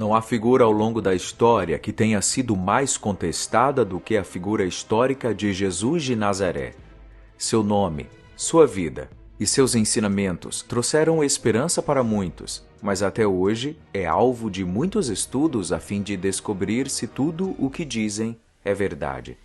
Não há figura ao longo da história que tenha sido mais contestada do que a figura histórica de Jesus de Nazaré. Seu nome, sua vida e seus ensinamentos trouxeram esperança para muitos, mas até hoje é alvo de muitos estudos a fim de descobrir se tudo o que dizem é verdade.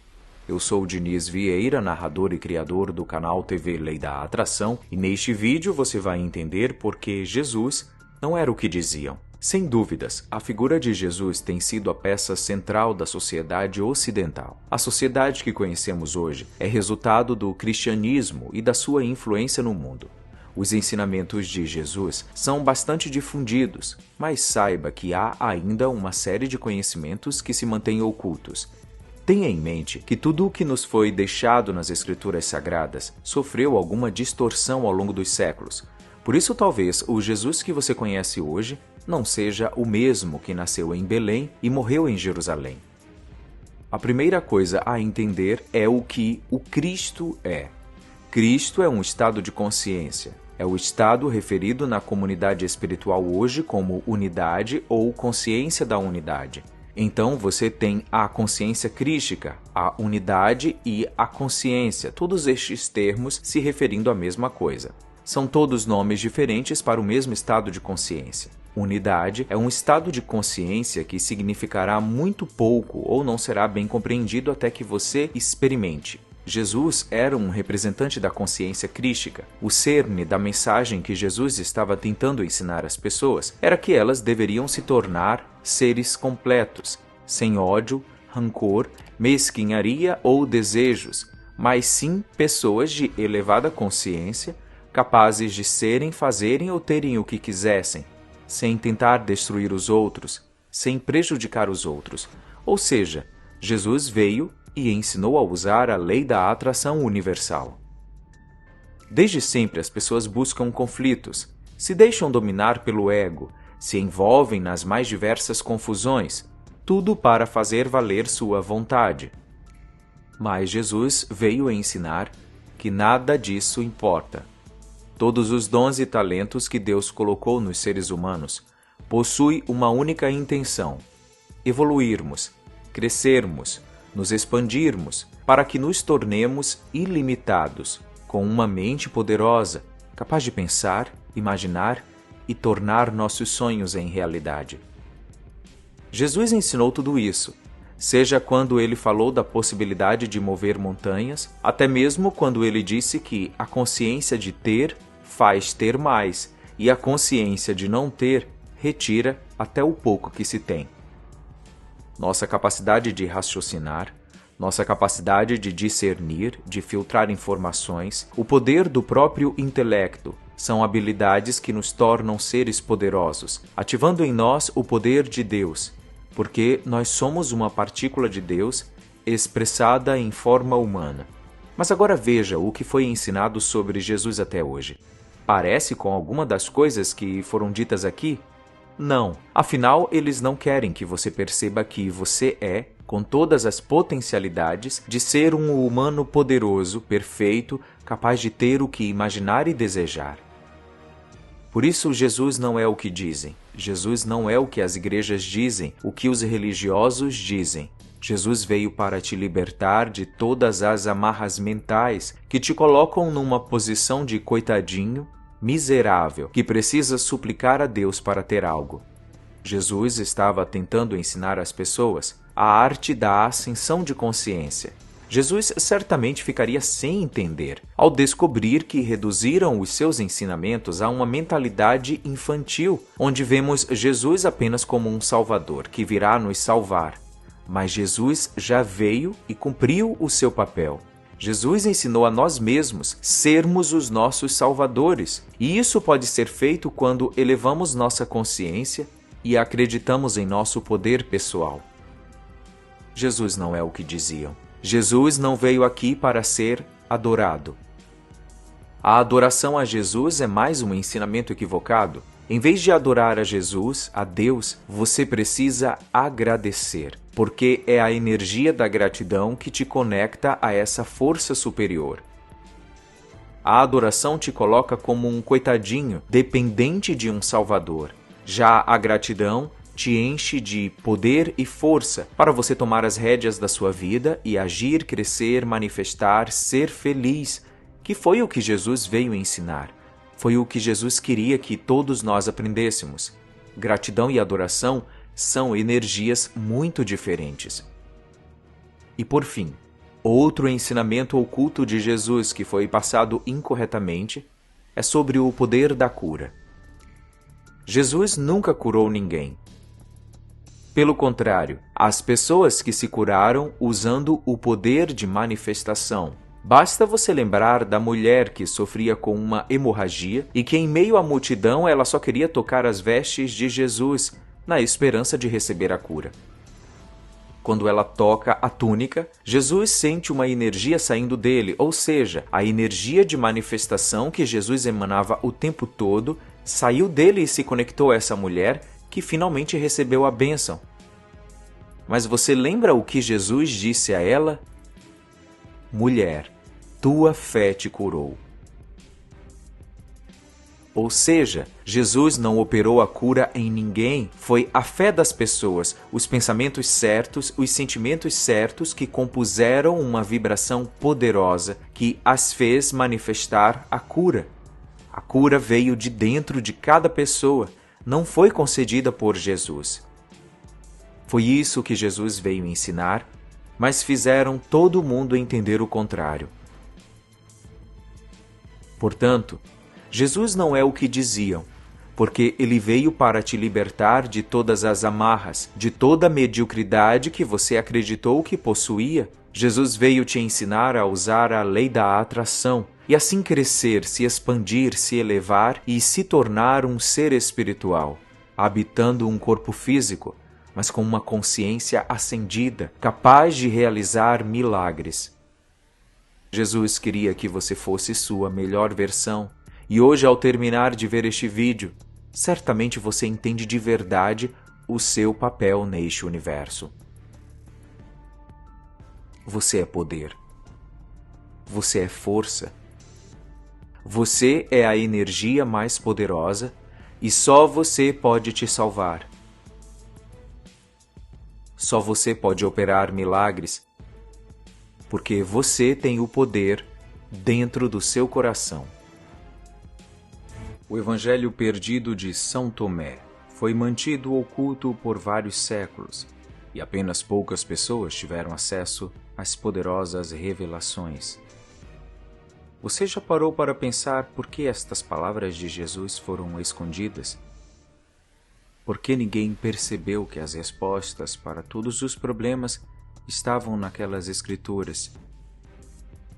Eu sou Diniz Vieira, narrador e criador do canal TV Lei da Atração, e neste vídeo você vai entender por que Jesus não era o que diziam. Sem dúvidas, a figura de Jesus tem sido a peça central da sociedade ocidental. A sociedade que conhecemos hoje é resultado do cristianismo e da sua influência no mundo. Os ensinamentos de Jesus são bastante difundidos, mas saiba que há ainda uma série de conhecimentos que se mantêm ocultos. Tenha em mente que tudo o que nos foi deixado nas Escrituras Sagradas sofreu alguma distorção ao longo dos séculos. Por isso, talvez o Jesus que você conhece hoje não seja o mesmo que nasceu em Belém e morreu em Jerusalém. A primeira coisa a entender é o que o Cristo é. Cristo é um estado de consciência. É o estado referido na comunidade espiritual hoje como unidade ou consciência da unidade. Então você tem a consciência crística, a unidade e a consciência, todos estes termos se referindo à mesma coisa. São todos nomes diferentes para o mesmo estado de consciência. Unidade é um estado de consciência que significará muito pouco ou não será bem compreendido até que você experimente. Jesus era um representante da consciência crística. O cerne da mensagem que Jesus estava tentando ensinar às pessoas era que elas deveriam se tornar seres completos, sem ódio, rancor, mesquinharia ou desejos, mas sim pessoas de elevada consciência, capazes de serem, fazerem ou terem o que quisessem, sem tentar destruir os outros, sem prejudicar os outros. Ou seja, Jesus veio e ensinou a usar a lei da atração universal. Desde sempre as pessoas buscam conflitos, se deixam dominar pelo ego, se envolvem nas mais diversas confusões, tudo para fazer valer sua vontade. Mas Jesus veio ensinar que nada disso importa. Todos os dons e talentos que Deus colocou nos seres humanos possuem uma única intenção: evoluirmos, crescermos, nos expandirmos, para que nos tornemos ilimitados, com uma mente poderosa, capaz de pensar, imaginar e tornar nossos sonhos em realidade. Jesus ensinou tudo isso, seja quando ele falou da possibilidade de mover montanhas, até mesmo quando ele disse que a consciência de ter faz ter mais e a consciência de não ter retira até o pouco que se tem. Nossa capacidade de raciocinar, nossa capacidade de discernir, de filtrar informações, o poder do próprio intelecto são habilidades que nos tornam seres poderosos, ativando em nós o poder de Deus, porque nós somos uma partícula de Deus expressada em forma humana. Mas agora veja o que foi ensinado sobre Jesus até hoje. Parece com alguma das coisas que foram ditas aqui? Não. Afinal, eles não querem que você perceba que você é, com todas as potencialidades, de ser um humano poderoso, perfeito, capaz de ter o que imaginar e desejar. Por isso, Jesus não é o que dizem. Jesus não é o que as igrejas dizem, o que os religiosos dizem. Jesus veio para te libertar de todas as amarras mentais que te colocam numa posição de coitadinho, miserável, que precisa suplicar a Deus para ter algo. Jesus estava tentando ensinar às pessoas a arte da ascensão de consciência. Jesus certamente ficaria sem entender ao descobrir que reduziram os seus ensinamentos a uma mentalidade infantil, onde vemos Jesus apenas como um salvador que virá nos salvar. Mas Jesus já veio e cumpriu o seu papel. Jesus ensinou a nós mesmos sermos os nossos salvadores, e isso pode ser feito quando elevamos nossa consciência e acreditamos em nosso poder pessoal. Jesus não é o que diziam. Jesus não veio aqui para ser adorado. A adoração a Jesus é mais um ensinamento equivocado. Em vez de adorar a Jesus, a Deus, você precisa agradecer, porque é a energia da gratidão que te conecta a essa força superior. A adoração te coloca como um coitadinho, dependente de um Salvador. Já a gratidão te enche de poder e força para você tomar as rédeas da sua vida e agir, crescer, manifestar, ser feliz, que foi o que Jesus veio ensinar. Foi o que Jesus queria que todos nós aprendêssemos. Gratidão e adoração são energias muito diferentes. E por fim, outro ensinamento oculto de Jesus que foi passado incorretamente é sobre o poder da cura. Jesus nunca curou ninguém. Pelo contrário, as pessoas que se curaram usando o poder de manifestação. Basta você lembrar da mulher que sofria com uma hemorragia e que em meio à multidão ela só queria tocar as vestes de Jesus, na esperança de receber a cura. Quando ela toca a túnica, Jesus sente uma energia saindo dele, ou seja, a energia de manifestação que Jesus emanava o tempo todo saiu dele e se conectou a essa mulher, que finalmente recebeu a bênção. Mas você lembra o que Jesus disse a ela? Mulher, tua fé te curou. Ou seja, Jesus não operou a cura em ninguém, foi a fé das pessoas, os pensamentos certos, os sentimentos certos que compuseram uma vibração poderosa que as fez manifestar a cura. A cura veio de dentro de cada pessoa, não foi concedida por Jesus. Foi isso que Jesus veio ensinar, mas fizeram todo mundo entender o contrário. Portanto, Jesus não é o que diziam, porque ele veio para te libertar de todas as amarras, de toda a mediocridade que você acreditou que possuía. Jesus veio te ensinar a usar a lei da atração e assim crescer, se expandir, se elevar e se tornar um ser espiritual, habitando um corpo físico, mas com uma consciência ascendida, capaz de realizar milagres. Jesus queria que você fosse sua melhor versão, e hoje, ao terminar de ver este vídeo, certamente você entende de verdade o seu papel neste universo. Você é poder. Você é força. Você é a energia mais poderosa e só você pode te salvar. Só você pode operar milagres, porque você tem o poder dentro do seu coração. O Evangelho Perdido de São Tomé foi mantido oculto por vários séculos e apenas poucas pessoas tiveram acesso às poderosas revelações. Você já parou para pensar por que estas palavras de Jesus foram escondidas? Por que ninguém percebeu que as respostas para todos os problemas estavam naquelas escrituras?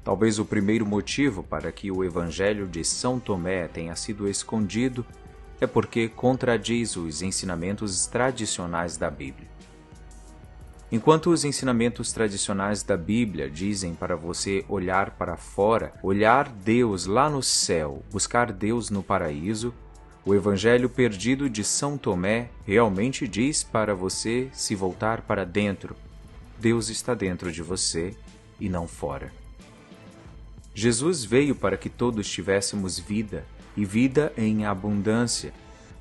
Talvez o primeiro motivo para que o Evangelho de São Tomé tenha sido escondido é porque contradiz os ensinamentos tradicionais da Bíblia. Enquanto os ensinamentos tradicionais da Bíblia dizem para você olhar para fora, olhar Deus lá no céu, buscar Deus no paraíso, o Evangelho Perdido de São Tomé realmente diz para você se voltar para dentro. Deus está dentro de você e não fora. Jesus veio para que todos tivéssemos vida, e vida em abundância.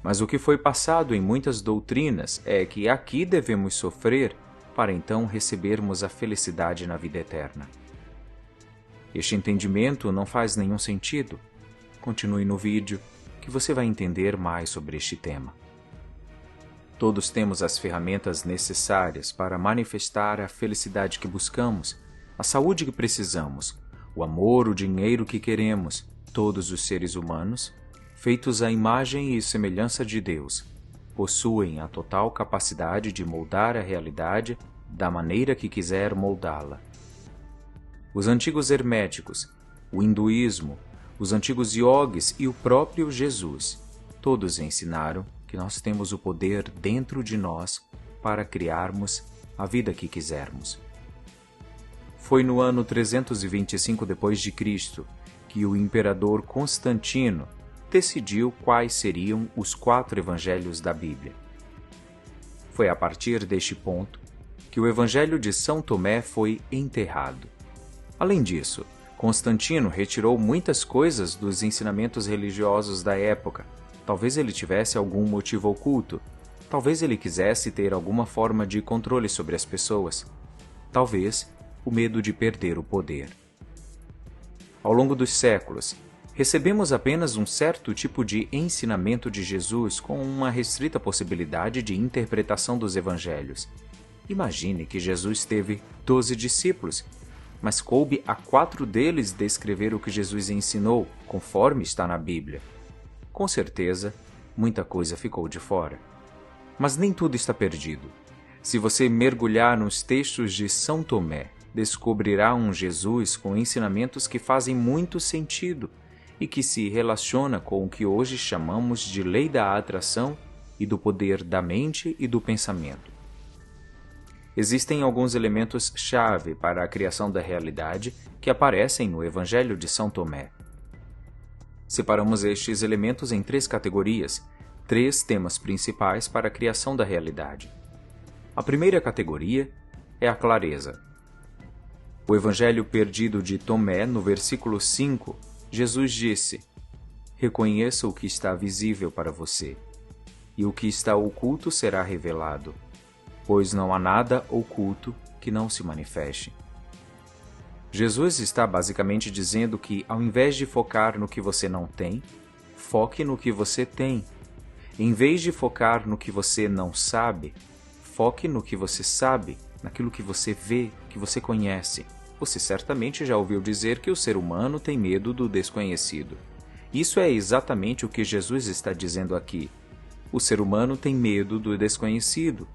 Mas o que foi passado em muitas doutrinas é que aqui devemos sofrer para então recebermos a felicidade na vida eterna. Este entendimento não faz nenhum sentido. Continue no vídeo, que você vai entender mais sobre este tema. Todos temos as ferramentas necessárias para manifestar a felicidade que buscamos, a saúde que precisamos, o amor, o dinheiro que queremos. Todos os seres humanos, feitos à imagem e semelhança de Deus, possuem a total capacidade de moldar a realidade da maneira que quiser moldá-la. Os antigos herméticos, o hinduísmo, os antigos iogues e o próprio Jesus, todos ensinaram que nós temos o poder dentro de nós para criarmos a vida que quisermos. Foi no ano 325 d.C. que o imperador Constantino decidiu quais seriam os 4 evangelhos da Bíblia. Foi a partir deste ponto que o Evangelho de São Tomé foi enterrado. Além disso, Constantino retirou muitas coisas dos ensinamentos religiosos da época. Talvez ele tivesse algum motivo oculto. Talvez ele quisesse ter alguma forma de controle sobre as pessoas. Talvez o medo de perder o poder. Ao longo dos séculos, recebemos apenas um certo tipo de ensinamento de Jesus com uma restrita possibilidade de interpretação dos evangelhos. Imagine que Jesus teve 12 discípulos, mas coube a 4 deles descrever o que Jesus ensinou, conforme está na Bíblia. Com certeza, muita coisa ficou de fora. Mas nem tudo está perdido. Se você mergulhar nos textos de São Tomé, descobrirá um Jesus com ensinamentos que fazem muito sentido e que se relaciona com o que hoje chamamos de lei da atração e do poder da mente e do pensamento. Existem alguns elementos-chave para a criação da realidade que aparecem no Evangelho de São Tomé. Separamos estes elementos em 3 categorias, 3 temas principais para a criação da realidade. A primeira categoria é a clareza. O Evangelho perdido de Tomé, no versículo 5, Jesus disse: "Reconheça o que está visível para você, e o que está oculto será revelado, pois não há nada oculto que não se manifeste." Jesus está basicamente dizendo que, ao invés de focar no que você não tem, foque no que você tem. Em vez de focar no que você não sabe, foque no que você sabe, naquilo que você vê, que você conhece. Você certamente já ouviu dizer que o ser humano tem medo do desconhecido. Isso é exatamente o que Jesus está dizendo aqui. O ser humano tem medo do desconhecido.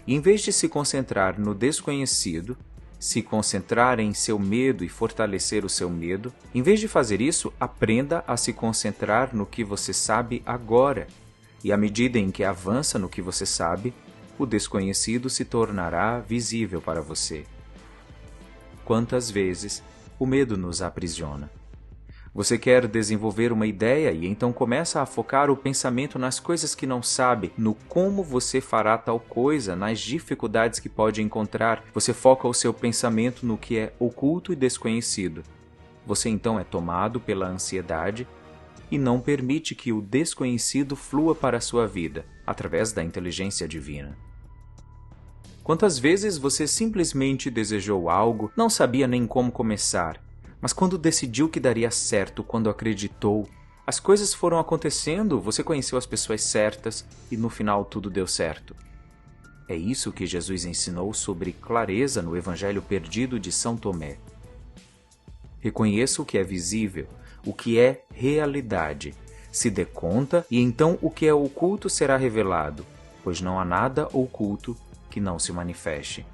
E em vez de se concentrar no desconhecido, se concentrar em seu medo e fortalecer o seu medo, em vez de fazer isso, aprenda a se concentrar no que você sabe agora. E à medida em que avança no que você sabe, o desconhecido se tornará visível para você. Quantas vezes o medo nos aprisiona? Você quer desenvolver uma ideia e então começa a focar o pensamento nas coisas que não sabe, no como você fará tal coisa, nas dificuldades que pode encontrar. Você foca o seu pensamento no que é oculto e desconhecido. Você então é tomado pela ansiedade e não permite que o desconhecido flua para a sua vida, através da inteligência divina. Quantas vezes você simplesmente desejou algo, não sabia nem como começar, mas quando decidiu que daria certo, quando acreditou, as coisas foram acontecendo, você conheceu as pessoas certas e no final tudo deu certo. É isso que Jesus ensinou sobre clareza no Evangelho perdido de São Tomé. Reconheça o que é visível, o que é realidade. Se dê conta e então o que é oculto será revelado, pois não há nada oculto que não se manifeste.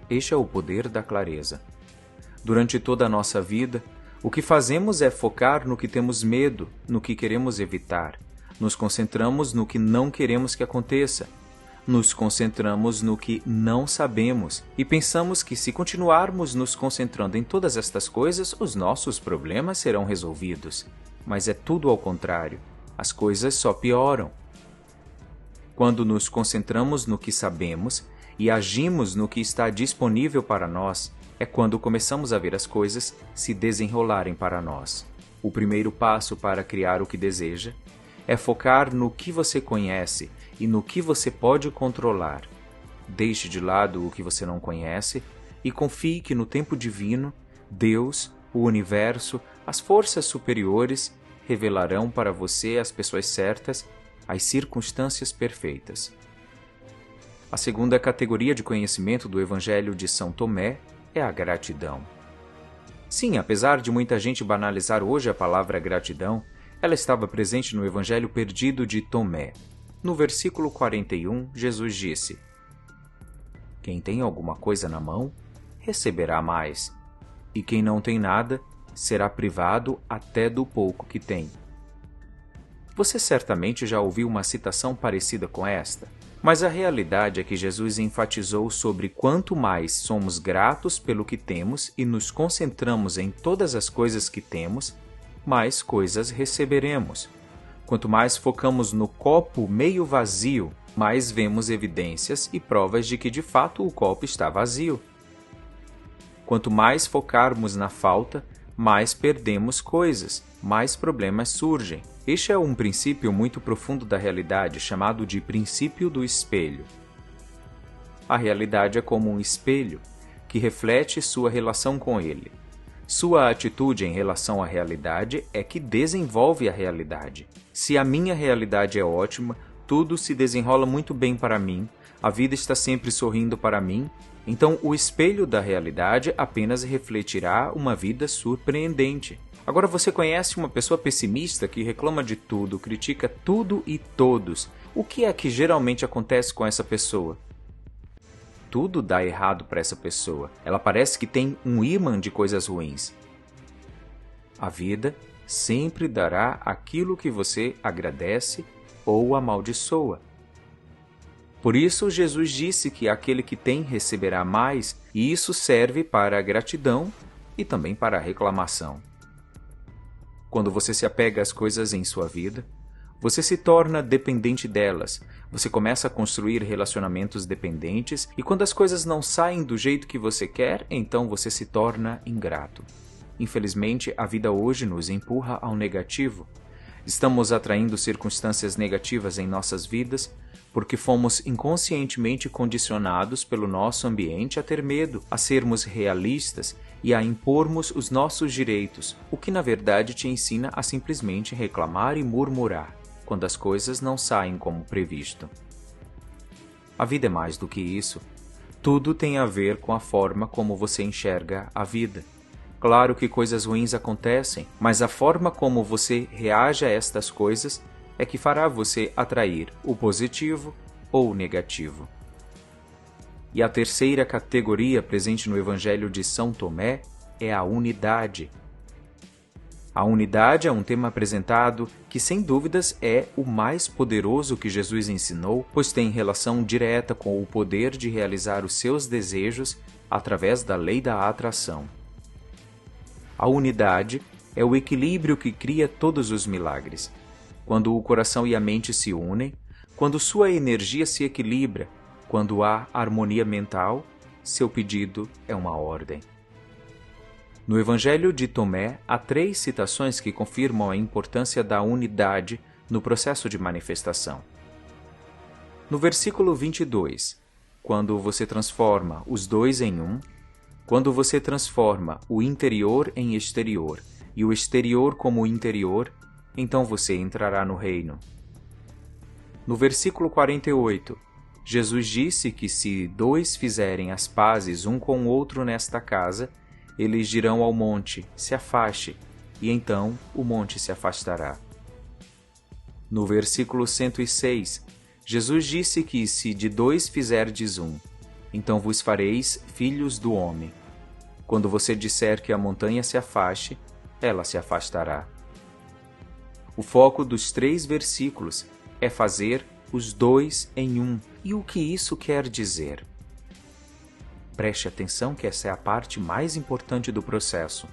Este é o poder da clareza. Durante toda a nossa vida, o que fazemos é focar no que temos medo, no que queremos evitar. Nos concentramos no que não queremos que aconteça. Nos concentramos no que não sabemos e pensamos que, se continuarmos nos concentrando em todas estas coisas, os nossos problemas serão resolvidos. Mas é tudo ao contrário. As coisas só pioram. Quando nos concentramos no que sabemos e agimos no que está disponível para nós, é quando começamos a ver as coisas se desenrolarem para nós. O primeiro passo para criar o que deseja é focar no que você conhece e no que você pode controlar. Deixe de lado o que você não conhece e confie que no tempo divino, Deus, o universo, as forças superiores revelarão para você as pessoas certas, as circunstâncias perfeitas. A segunda categoria de conhecimento do Evangelho de São Tomé é a gratidão. Sim, apesar de muita gente banalizar hoje a palavra gratidão, ela estava presente no Evangelho perdido de Tomé. No versículo 41, Jesus disse: "Quem tem alguma coisa na mão, receberá mais, e quem não tem nada, será privado até do pouco que tem." Você certamente já ouviu uma citação parecida com esta, mas a realidade é que Jesus enfatizou sobre quanto mais somos gratos pelo que temos e nos concentramos em todas as coisas que temos, mais coisas receberemos. Quanto mais focamos no copo meio vazio, mais vemos evidências e provas de que de fato o copo está vazio. Quanto mais focarmos na falta, mais perdemos coisas, mais problemas surgem. Este é um princípio muito profundo da realidade, chamado de princípio do espelho. A realidade é como um espelho que reflete sua relação com ele. Sua atitude em relação à realidade é que desenvolve a realidade. Se a minha realidade é ótima, tudo se desenrola muito bem para mim, a vida está sempre sorrindo para mim, então o espelho da realidade apenas refletirá uma vida surpreendente. Agora, você conhece uma pessoa pessimista que reclama de tudo, critica tudo e todos. O que é que geralmente acontece com essa pessoa? Tudo dá errado para essa pessoa. Ela parece que tem um ímã de coisas ruins. A vida sempre dará aquilo que você agradece ou amaldiçoa. Por isso, Jesus disse que aquele que tem receberá mais, e isso serve para a gratidão e também para a reclamação. Quando você se apega às coisas em sua vida, você se torna dependente delas, você começa a construir relacionamentos dependentes, e quando as coisas não saem do jeito que você quer, então você se torna ingrato. Infelizmente, a vida hoje nos empurra ao negativo. Estamos atraindo circunstâncias negativas em nossas vidas porque fomos inconscientemente condicionados pelo nosso ambiente a ter medo, a sermos realistas e a impormos os nossos direitos, o que na verdade te ensina a simplesmente reclamar e murmurar quando as coisas não saem como previsto. A vida é mais do que isso. Tudo tem a ver com a forma como você enxerga a vida. Claro que coisas ruins acontecem, mas a forma como você reage a estas coisas é que fará você atrair o positivo ou o negativo. E a terceira categoria presente no Evangelho de São Tomé é a unidade. A unidade é um tema apresentado que, sem dúvidas, é o mais poderoso que Jesus ensinou, pois tem relação direta com o poder de realizar os seus desejos através da lei da atração. A unidade é o equilíbrio que cria todos os milagres. Quando o coração e a mente se unem, quando sua energia se equilibra, quando há harmonia mental, seu pedido é uma ordem. No Evangelho de Tomé, há 3 citações que confirmam a importância da unidade no processo de manifestação. No versículo 22, quando você transforma os dois em um, quando você transforma o interior em exterior e o exterior como o interior, então você entrará no reino. No versículo 48, Jesus disse que se 2 fizerem as pazes um com o outro nesta casa, eles dirão ao monte, se afaste, e então o monte se afastará. No versículo 106, Jesus disse que se de 2 fizerdes um, então vos fareis filhos do homem. Quando você disser que a montanha se afaste, ela se afastará. O foco dos 3 versículos é fazer os 2 em um. E o que isso quer dizer? Preste atenção que essa é a parte mais importante do processo.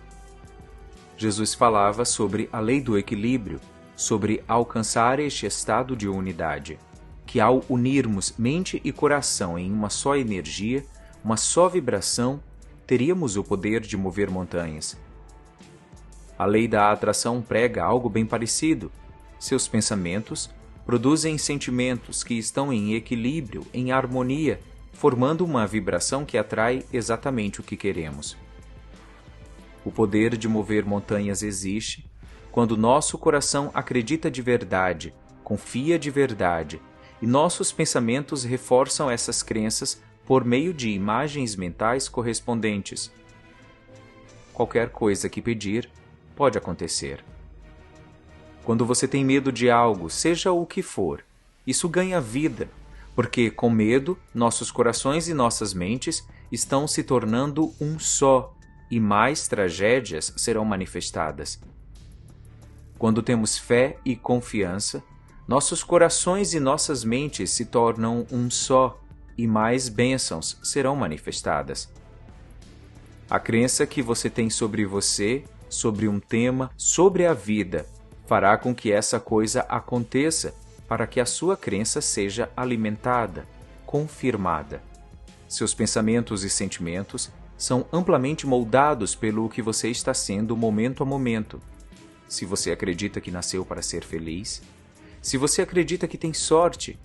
Jesus falava sobre a lei do equilíbrio, sobre alcançar este estado de unidade, que ao unirmos mente e coração em uma só energia, uma só vibração, teríamos o poder de mover montanhas. A lei da atração prega algo bem parecido. Seus pensamentos produzem sentimentos que estão em equilíbrio, em harmonia, formando uma vibração que atrai exatamente o que queremos. O poder de mover montanhas existe quando nosso coração acredita de verdade, confia de verdade, e nossos pensamentos reforçam essas crenças por meio de imagens mentais correspondentes. Qualquer coisa que pedir pode acontecer. Quando você tem medo de algo, seja o que for, isso ganha vida, porque com medo, nossos corações e nossas mentes estão se tornando um só, e mais tragédias serão manifestadas. Quando temos fé e confiança, nossos corações e nossas mentes se tornam um só, e mais bênçãos serão manifestadas. A crença que você tem sobre você, sobre um tema, sobre a vida, fará com que essa coisa aconteça, para que a sua crença seja alimentada, confirmada. Seus pensamentos e sentimentos são amplamente moldados pelo que você está sendo momento a momento. Se você acredita que nasceu para ser feliz, se você acredita que tem sorte,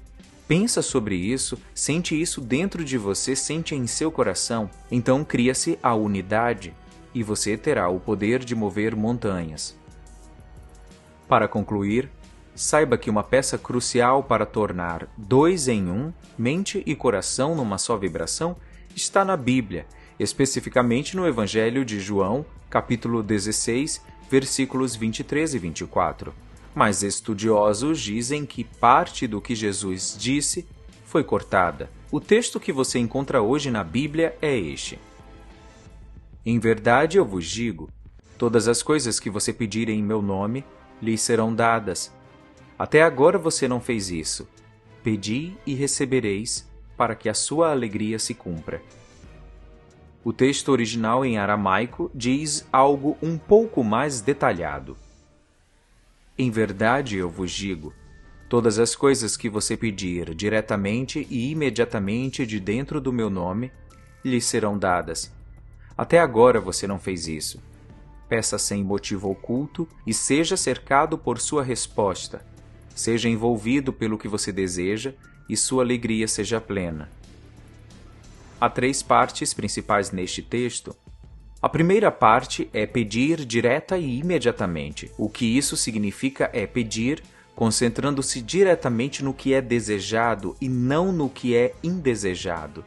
pensa sobre isso, sente isso dentro de você, sente em seu coração, então cria-se a unidade e você terá o poder de mover montanhas. Para concluir, saiba que uma peça crucial para tornar dois em um, mente e coração numa só vibração, está na Bíblia, especificamente no Evangelho de João, capítulo 16, versículos 23 e 24. Mas estudiosos dizem que parte do que Jesus disse foi cortada. O texto que você encontra hoje na Bíblia é este: Em verdade eu vos digo, todas as coisas que você pedir em meu nome, lhes serão dadas. Até agora você não fez isso. Pedi e recebereis, para que a sua alegria se cumpra. O texto original em aramaico diz algo um pouco mais detalhado. Em verdade eu vos digo, todas as coisas que você pedir diretamente e imediatamente de dentro do meu nome, lhes serão dadas. Até agora você não fez isso. Peça sem motivo oculto e seja cercado por sua resposta. Seja envolvido pelo que você deseja e sua alegria seja plena. Há 3 partes principais neste texto. A primeira parte é pedir direta e imediatamente. O que isso significa é pedir, concentrando-se diretamente no que é desejado e não no que é indesejado.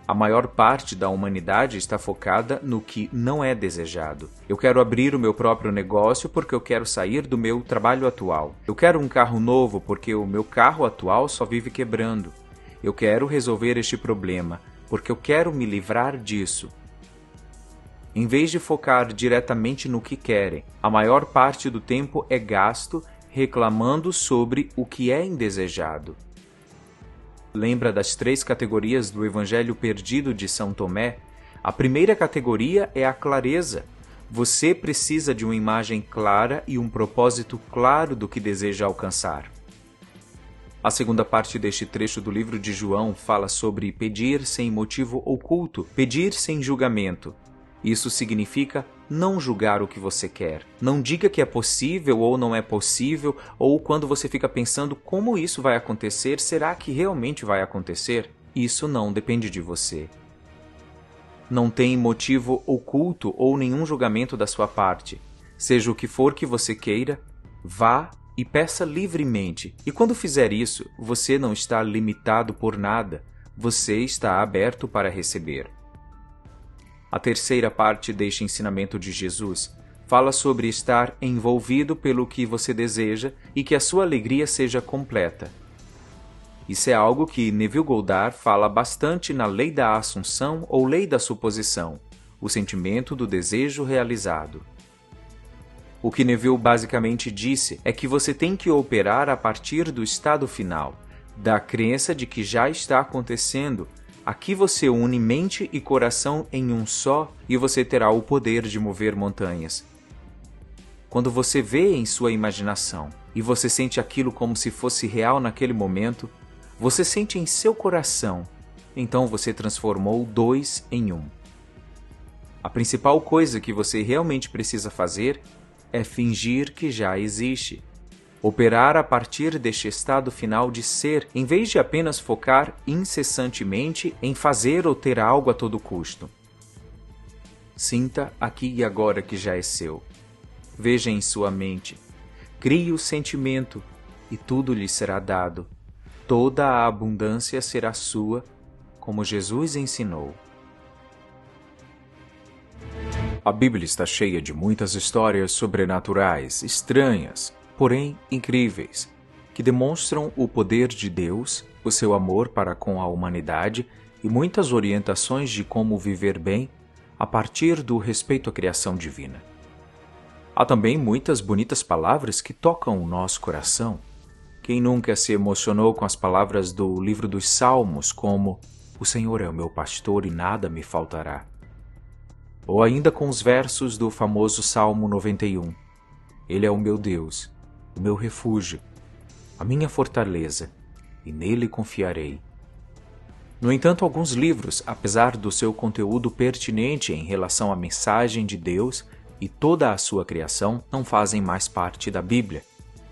A maior parte da humanidade está focada no que não é desejado. Eu quero abrir o meu próprio negócio porque eu quero sair do meu trabalho atual. Eu quero um carro novo porque o meu carro atual só vive quebrando. Eu quero resolver este problema porque eu quero me livrar disso. Em vez de focar diretamente no que querem, a maior parte do tempo é gasto reclamando sobre o que é indesejado. Lembra das 3 categorias do Evangelho Perdido de São Tomé? A primeira categoria é a clareza. Você precisa de uma imagem clara e um propósito claro do que deseja alcançar. A segunda parte deste trecho do livro de João fala sobre pedir sem motivo oculto, pedir sem julgamento. Isso significa não julgar o que você quer. Não diga que é possível ou não é possível, ou quando você fica pensando como isso vai acontecer, será que realmente vai acontecer? Isso não depende de você. Não tem motivo oculto ou nenhum julgamento da sua parte. Seja o que for que você queira, vá e peça livremente. E quando fizer isso, você não está limitado por nada. Você está aberto para receber. A terceira parte deste ensinamento de Jesus fala sobre estar envolvido pelo que você deseja e que a sua alegria seja completa. Isso é algo que Neville Goddard fala bastante na Lei da Assunção ou Lei da Suposição, o sentimento do desejo realizado. O que Neville basicamente disse é que você tem que operar a partir do estado final, da crença de que já está acontecendo. Aqui você une mente e coração em um só e você terá o poder de mover montanhas. Quando você vê em sua imaginação e você sente aquilo como se fosse real naquele momento, você sente em seu coração, então você transformou 2 em 1. A principal coisa que você realmente precisa fazer é fingir que já existe. Operar a partir deste estado final de ser, em vez de apenas focar incessantemente em fazer ou ter algo a todo custo. Sinta aqui e agora que já é seu. Veja em sua mente. Crie o sentimento e tudo lhe será dado. Toda a abundância será sua, como Jesus ensinou. A Bíblia está cheia de muitas histórias sobrenaturais, estranhas, porém incríveis, que demonstram o poder de Deus, o seu amor para com a humanidade e muitas orientações de como viver bem a partir do respeito à criação divina. Há também muitas bonitas palavras que tocam o nosso coração. Quem nunca se emocionou com as palavras do livro dos Salmos, como "O Senhor é o meu pastor e nada me faltará"? Ou ainda com os versos do famoso Salmo 91. Ele é o meu Deus, o meu refúgio, a minha fortaleza, e nele confiarei. No entanto, alguns livros, apesar do seu conteúdo pertinente em relação à mensagem de Deus e toda a sua criação, não fazem mais parte da Bíblia.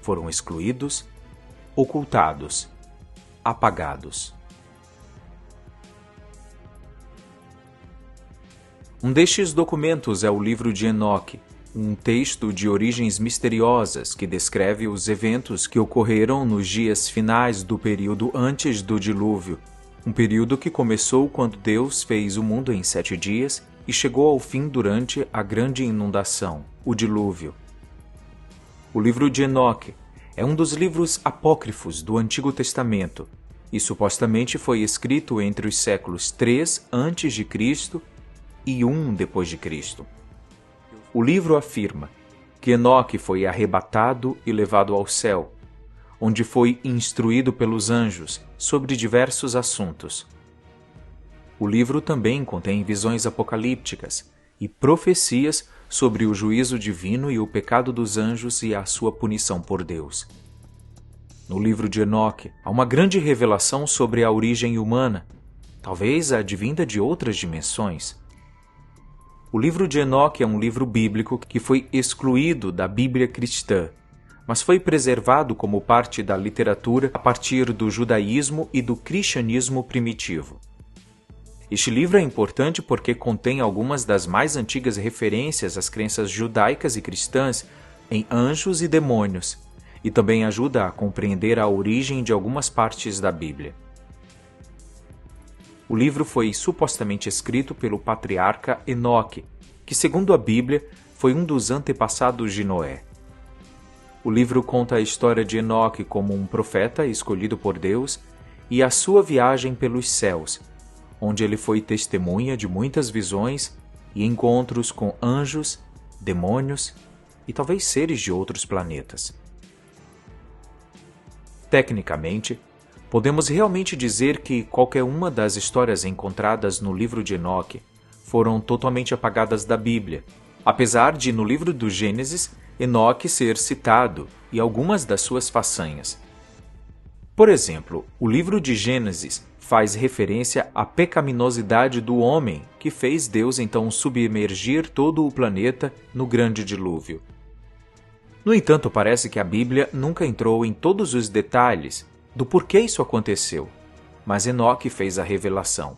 Foram excluídos, ocultados, apagados. Um destes documentos é o livro de Enoque, um texto de origens misteriosas que descreve os eventos que ocorreram nos dias finais do período antes do dilúvio, um período que começou quando Deus fez o mundo em 7 dias e chegou ao fim durante a grande inundação, o dilúvio. O livro de Enoque é um dos livros apócrifos do Antigo Testamento e supostamente foi escrito entre os séculos 3 a.C. e 1 depois de Cristo. O livro afirma que Enoque foi arrebatado e levado ao céu, onde foi instruído pelos anjos sobre diversos assuntos. O livro também contém visões apocalípticas e profecias sobre o juízo divino e o pecado dos anjos e a sua punição por Deus. No livro de Enoque há uma grande revelação sobre a origem humana, talvez advinda de outras dimensões. O livro de Enoque é um livro bíblico que foi excluído da Bíblia cristã, mas foi preservado como parte da literatura a partir do judaísmo e do cristianismo primitivo. Este livro é importante porque contém algumas das mais antigas referências às crenças judaicas e cristãs em anjos e demônios, e também ajuda a compreender a origem de algumas partes da Bíblia. O livro foi supostamente escrito pelo patriarca Enoque, que, segundo a Bíblia, foi um dos antepassados de Noé. O livro conta a história de Enoque como um profeta escolhido por Deus e a sua viagem pelos céus, onde ele foi testemunha de muitas visões e encontros com anjos, demônios e talvez seres de outros planetas. Tecnicamente, podemos realmente dizer que qualquer uma das histórias encontradas no livro de Enoque foram totalmente apagadas da Bíblia, apesar de no livro do Gênesis Enoque ser citado e algumas das suas façanhas. Por exemplo, o livro de Gênesis faz referência à pecaminosidade do homem que fez Deus então submergir todo o planeta no grande dilúvio. No entanto, parece que a Bíblia nunca entrou em todos os detalhes do porquê isso aconteceu, mas Enoque fez a revelação.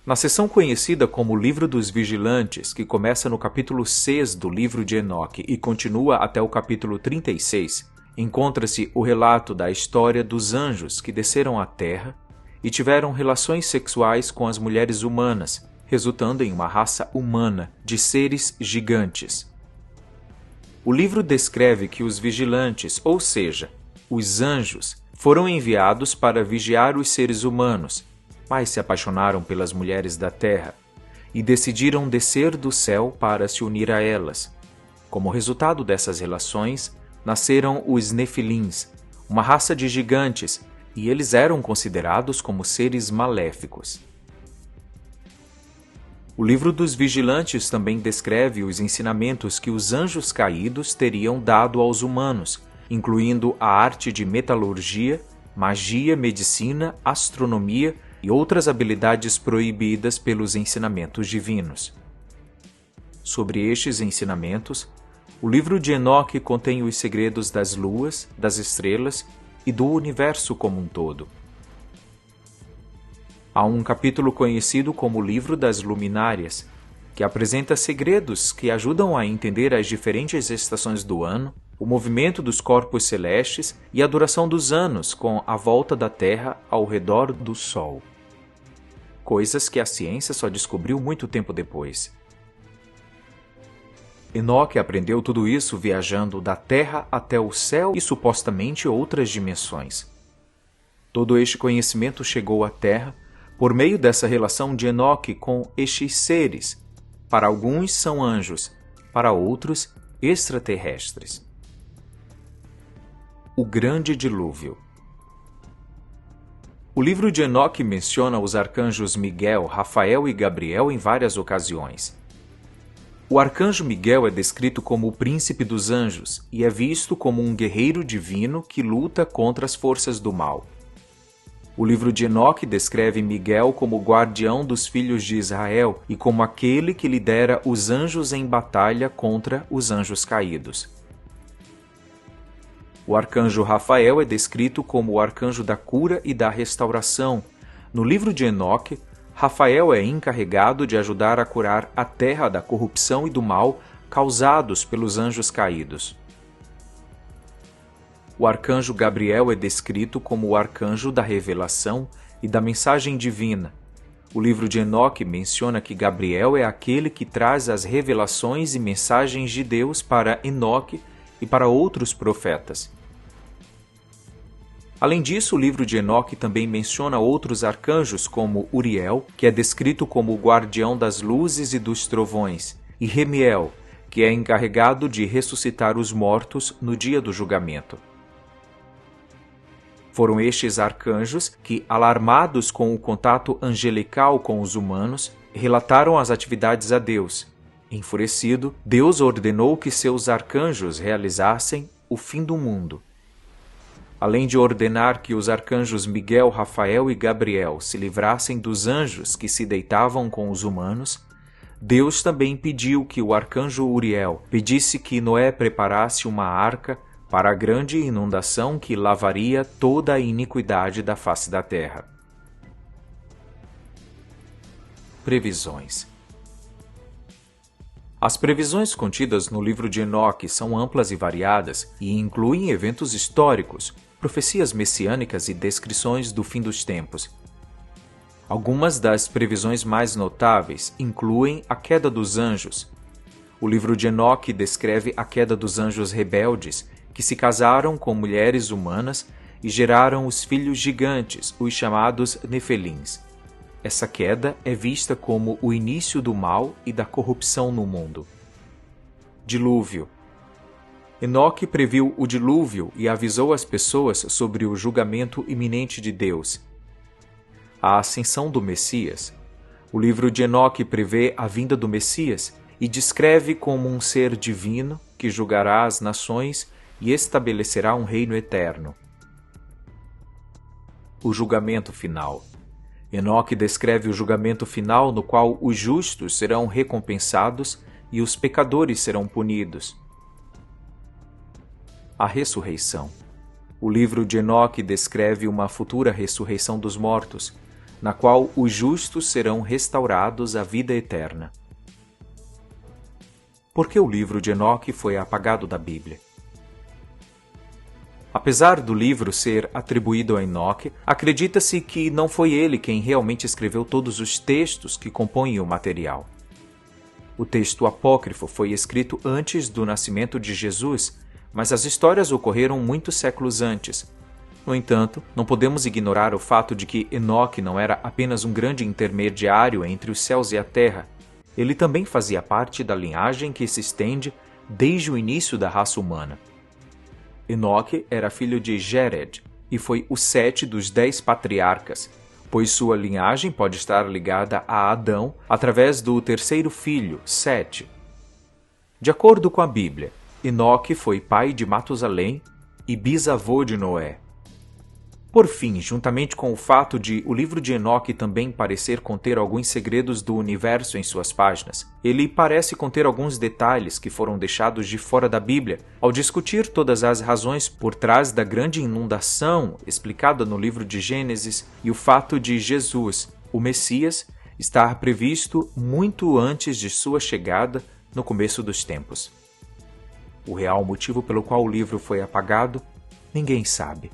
Na seção conhecida como Livro dos Vigilantes, que começa no capítulo 6 do livro de Enoque e continua até o capítulo 36, encontra-se o relato da história dos anjos que desceram à terra e tiveram relações sexuais com as mulheres humanas, resultando em uma raça humana de seres gigantes. O livro descreve que os vigilantes, ou seja, os anjos, foram enviados para vigiar os seres humanos, mas se apaixonaram pelas mulheres da terra e decidiram descer do céu para se unir a elas. Como resultado dessas relações, nasceram os Nefilins, uma raça de gigantes, e eles eram considerados como seres maléficos. O livro dos Vigilantes também descreve os ensinamentos que os anjos caídos teriam dado aos humanos, incluindo a arte de metalurgia, magia, medicina, astronomia e outras habilidades proibidas pelos ensinamentos divinos. Sobre estes ensinamentos, o livro de Enoque contém os segredos das luas, das estrelas e do universo como um todo. Há um capítulo conhecido como o Livro das Luminárias, que apresenta segredos que ajudam a entender as diferentes estações do ano, o movimento dos corpos celestes e a duração dos anos com a volta da Terra ao redor do Sol. Coisas que a ciência só descobriu muito tempo depois. Enoque aprendeu tudo isso viajando da Terra até o céu e supostamente outras dimensões. Todo este conhecimento chegou à Terra por meio dessa relação de Enoque com estes seres. Para alguns são anjos, para outros extraterrestres. O Grande Dilúvio. O livro de Enoque menciona os arcanjos Miguel, Rafael e Gabriel em várias ocasiões. O arcanjo Miguel é descrito como o príncipe dos anjos e é visto como um guerreiro divino que luta contra as forças do mal. O livro de Enoque descreve Miguel como guardião dos filhos de Israel e como aquele que lidera os anjos em batalha contra os anjos caídos. O arcanjo Rafael é descrito como o arcanjo da cura e da restauração. No livro de Enoque, Rafael é encarregado de ajudar a curar a terra da corrupção e do mal causados pelos anjos caídos. O arcanjo Gabriel é descrito como o arcanjo da revelação e da mensagem divina. O livro de Enoque menciona que Gabriel é aquele que traz as revelações e mensagens de Deus para Enoque e para outros profetas. Além disso, o livro de Enoque também menciona outros arcanjos como Uriel, que é descrito como o guardião das luzes e dos trovões, e Remiel, que é encarregado de ressuscitar os mortos no dia do julgamento. Foram estes arcanjos que, alarmados com o contato angelical com os humanos, relataram as atividades a Deus. Enfurecido, Deus ordenou que seus arcanjos realizassem o fim do mundo. Além de ordenar que os arcanjos Miguel, Rafael e Gabriel se livrassem dos anjos que se deitavam com os humanos, Deus também pediu que o arcanjo Uriel pedisse que Noé preparasse uma arca para a grande inundação que lavaria toda a iniquidade da face da terra. Previsões. As previsões contidas no livro de Enoque são amplas e variadas e incluem eventos históricos, profecias messiânicas e descrições do fim dos tempos. Algumas das previsões mais notáveis incluem a queda dos anjos. O livro de Enoque descreve a queda dos anjos rebeldes, que se casaram com mulheres humanas e geraram os filhos gigantes, os chamados Nefelins. Essa queda é vista como o início do mal e da corrupção no mundo. Dilúvio. Enoque previu o dilúvio e avisou as pessoas sobre o julgamento iminente de Deus. A ascensão do Messias. O livro de Enoque prevê a vinda do Messias e descreve como um ser divino que julgará as nações e estabelecerá um reino eterno. O julgamento final. Enoque descreve o julgamento final no qual os justos serão recompensados e os pecadores serão punidos. A ressurreição. O livro de Enoque descreve uma futura ressurreição dos mortos, na qual os justos serão restaurados à vida eterna. Por que o livro de Enoque foi apagado da Bíblia? Apesar do livro ser atribuído a Enoque, acredita-se que não foi ele quem realmente escreveu todos os textos que compõem o material. O texto apócrifo foi escrito antes do nascimento de Jesus, mas as histórias ocorreram muitos séculos antes. No entanto, não podemos ignorar o fato de que Enoque não era apenas um grande intermediário entre os céus e a terra. Ele também fazia parte da linhagem que se estende desde o início da raça humana. Enoque era filho de Jered e foi o 7 dos 10 patriarcas, pois sua linhagem pode estar ligada a Adão através do terceiro filho, Sete. De acordo com a Bíblia, Enoque foi pai de Matusalém e bisavô de Noé. Por fim, juntamente com o fato de o livro de Enoque também parecer conter alguns segredos do universo em suas páginas, ele parece conter alguns detalhes que foram deixados de fora da Bíblia ao discutir todas as razões por trás da grande inundação explicada no livro de Gênesis e o fato de Jesus, o Messias, estar previsto muito antes de sua chegada no começo dos tempos. O real motivo pelo qual o livro foi apagado, ninguém sabe.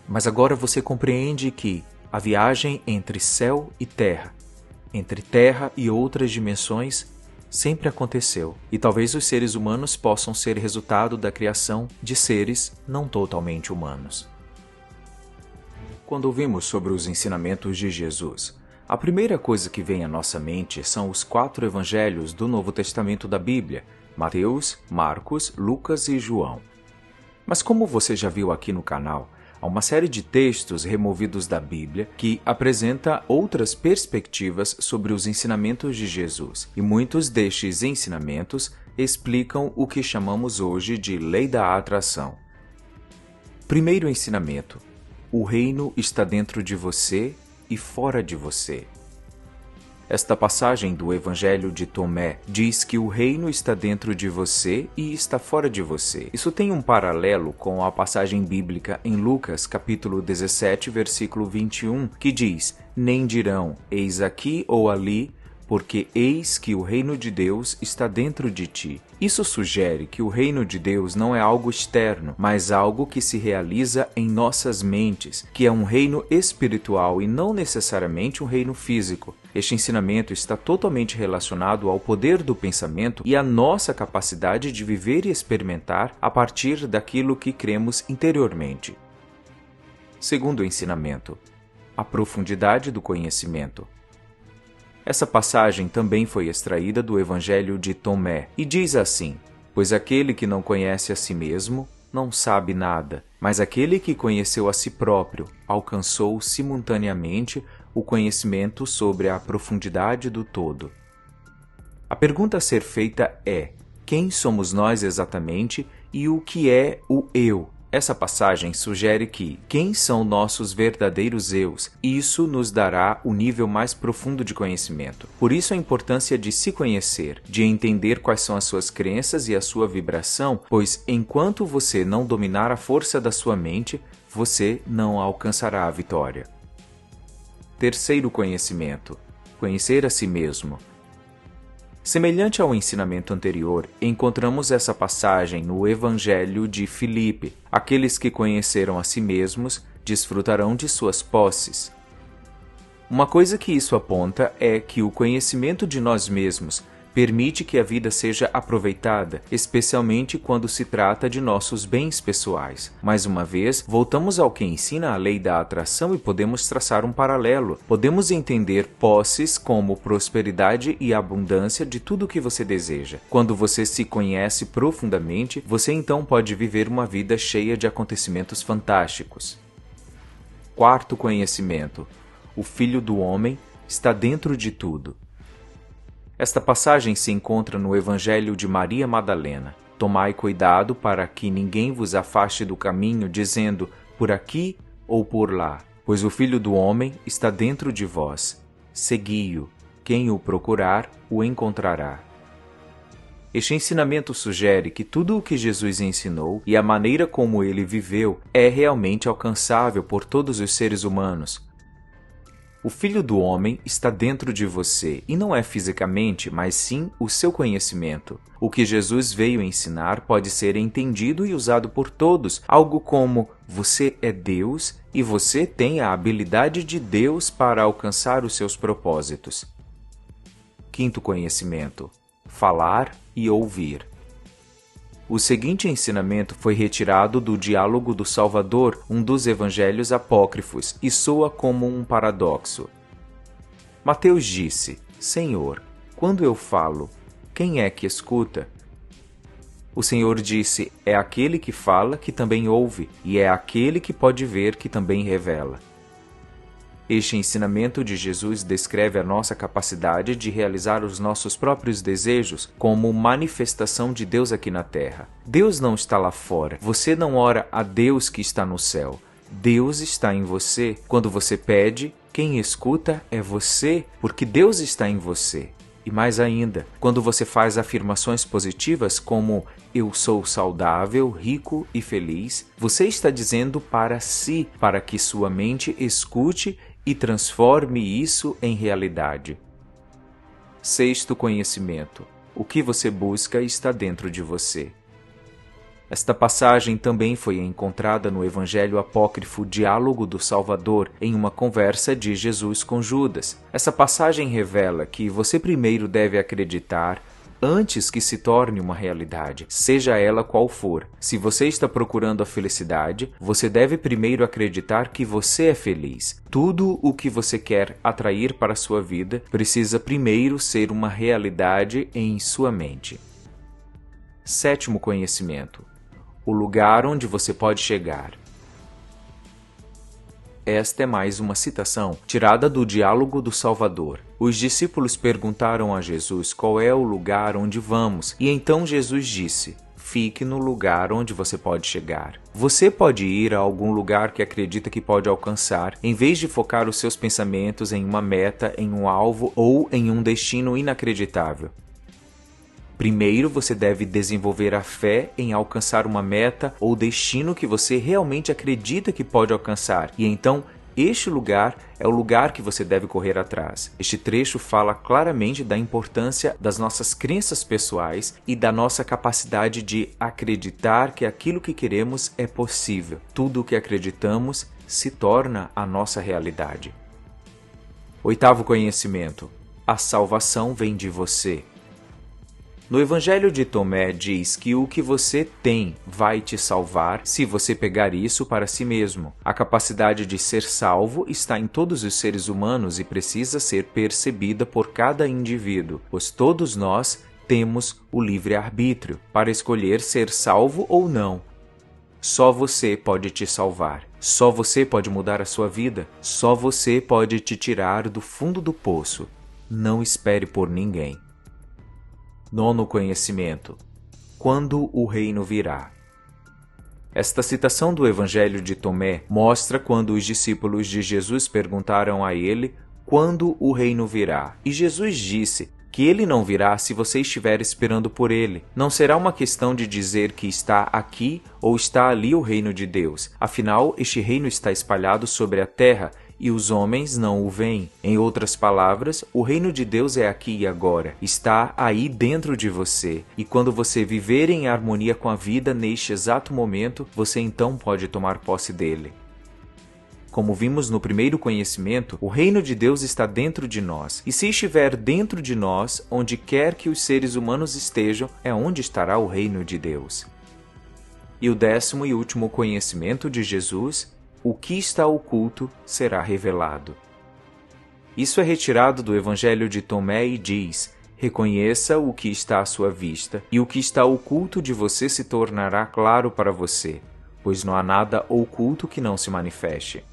Mas agora você compreende que a viagem entre céu e terra, entre terra e outras dimensões, sempre aconteceu, e talvez os seres humanos possam ser resultado da criação de seres não totalmente humanos. Quando ouvimos sobre os ensinamentos de Jesus, a primeira coisa que vem à nossa mente são os 4 evangelhos do Novo Testamento da Bíblia: Mateus, Marcos, Lucas e João. Mas como você já viu aqui no canal, há uma série de textos removidos da Bíblia que apresenta outras perspectivas sobre os ensinamentos de Jesus, e muitos destes ensinamentos explicam o que chamamos hoje de lei da atração. Primeiro ensinamento: o reino está dentro de você e fora de você. Esta passagem do Evangelho de Tomé diz que o reino está dentro de você e está fora de você. Isso tem um paralelo com a passagem bíblica em Lucas, capítulo 17, versículo 21, que diz: "Nem dirão, eis aqui ou ali, porque eis que o reino de Deus está dentro de ti." Isso sugere que o reino de Deus não é algo externo, mas algo que se realiza em nossas mentes, que é um reino espiritual e não necessariamente um reino físico. Este ensinamento está totalmente relacionado ao poder do pensamento e à nossa capacidade de viver e experimentar a partir daquilo que cremos interiormente. Segundo ensinamento: a profundidade do conhecimento. Essa passagem também foi extraída do Evangelho de Tomé e diz assim: "Pois aquele que não conhece a si mesmo não sabe nada, mas aquele que conheceu a si próprio alcançou simultaneamente o conhecimento sobre a profundidade do todo." A pergunta a ser feita é: quem somos nós exatamente e o que é o eu? Essa passagem sugere que quem são nossos verdadeiros eus, isso nos dará o nível mais profundo de conhecimento. Por isso a importância de se conhecer, de entender quais são as suas crenças e a sua vibração, pois enquanto você não dominar a força da sua mente, você não alcançará a vitória. Terceiro conhecimento: conhecer a si mesmo. Semelhante ao ensinamento anterior, encontramos essa passagem no Evangelho de Filipe. Aqueles que conheceram a si mesmos desfrutarão de suas posses. Uma coisa que isso aponta é que o conhecimento de nós mesmos permite que a vida seja aproveitada, especialmente quando se trata de nossos bens pessoais. Mais uma vez, voltamos ao que ensina a lei da atração e podemos traçar um paralelo. Podemos entender posses como prosperidade e abundância de tudo o que você deseja. Quando você se conhece profundamente, você então pode viver uma vida cheia de acontecimentos fantásticos. Quarto conhecimento: o Filho do Homem está dentro de tudo. Esta passagem se encontra no Evangelho de Maria Madalena. Tomai cuidado para que ninguém vos afaste do caminho, dizendo, por aqui ou por lá, pois o Filho do Homem está dentro de vós. Segui-o. Quem o procurar, o encontrará. Este ensinamento sugere que tudo o que Jesus ensinou e a maneira como ele viveu é realmente alcançável por todos os seres humanos. O Filho do Homem está dentro de você, e não é fisicamente, mas sim o seu conhecimento. O que Jesus veio ensinar pode ser entendido e usado por todos, algo como: você é Deus e você tem a habilidade de Deus para alcançar os seus propósitos. Quinto conhecimento: falar e ouvir. O seguinte ensinamento foi retirado do Diálogo do Salvador, um dos evangelhos apócrifos, e soa como um paradoxo. Mateus disse: Senhor, quando eu falo, quem é que escuta? O Senhor disse: é aquele que fala que também ouve, e é aquele que pode ver que também revela. Este ensinamento de Jesus descreve a nossa capacidade de realizar os nossos próprios desejos como manifestação de Deus aqui na Terra. Deus não está lá fora. Você não ora a Deus que está no céu. Deus está em você. Quando você pede, quem escuta é você, porque Deus está em você. E mais ainda, quando você faz afirmações positivas como eu sou saudável, rico e feliz, você está dizendo para si, para que sua mente escute e transforme isso em realidade. Sexto conhecimento: o que você busca está dentro de você. Esta passagem também foi encontrada no Evangelho apócrifo Diálogo do Salvador, em uma conversa de Jesus com Judas. Essa passagem revela que você primeiro deve acreditar antes que se torne uma realidade, seja ela qual for. Se você está procurando a felicidade, você deve primeiro acreditar que você é feliz. Tudo o que você quer atrair para a sua vida precisa primeiro ser uma realidade em sua mente. Sétimo conhecimento: o lugar onde você pode chegar. Esta é mais uma citação tirada do Diálogo do Salvador. Os discípulos perguntaram a Jesus qual é o lugar onde vamos, e então Jesus disse: fique no lugar onde você pode chegar. Você pode ir a algum lugar que acredita que pode alcançar, em vez de focar os seus pensamentos em uma meta, em um alvo ou em um destino inacreditável. Primeiro, você deve desenvolver a fé em alcançar uma meta ou destino que você realmente acredita que pode alcançar, e então este lugar é o lugar que você deve correr atrás. Este trecho fala claramente da importância das nossas crenças pessoais e da nossa capacidade de acreditar que aquilo que queremos é possível. Tudo o que acreditamos se torna a nossa realidade. Oitavo conhecimento: a salvação vem de você. No Evangelho de Tomé diz que o que você tem vai te salvar se você pegar isso para si mesmo. A capacidade de ser salvo está em todos os seres humanos e precisa ser percebida por cada indivíduo, pois todos nós temos o livre-arbítrio para escolher ser salvo ou não. Só você pode te salvar. Só você pode mudar a sua vida. Só você pode te tirar do fundo do poço. Não espere por ninguém. Nono conhecimento: quando o reino virá. Esta citação do Evangelho de Tomé mostra quando os discípulos de Jesus perguntaram a ele quando o reino virá. E Jesus disse que ele não virá se você estiver esperando por ele. Não será uma questão de dizer que está aqui ou está ali o reino de Deus. Afinal, este reino está espalhado sobre a terra e os homens não o veem. Em outras palavras, o reino de Deus é aqui e agora, está aí dentro de você, e quando você viver em harmonia com a vida neste exato momento, você então pode tomar posse dele. Como vimos no primeiro conhecimento, o reino de Deus está dentro de nós, e se estiver dentro de nós, onde quer que os seres humanos estejam, é onde estará o reino de Deus. E o 10º e último conhecimento de Jesus: o que está oculto será revelado. Isso é retirado do Evangelho de Tomé e diz: reconheça o que está à sua vista, e o que está oculto de você se tornará claro para você, pois não há nada oculto que não se manifeste.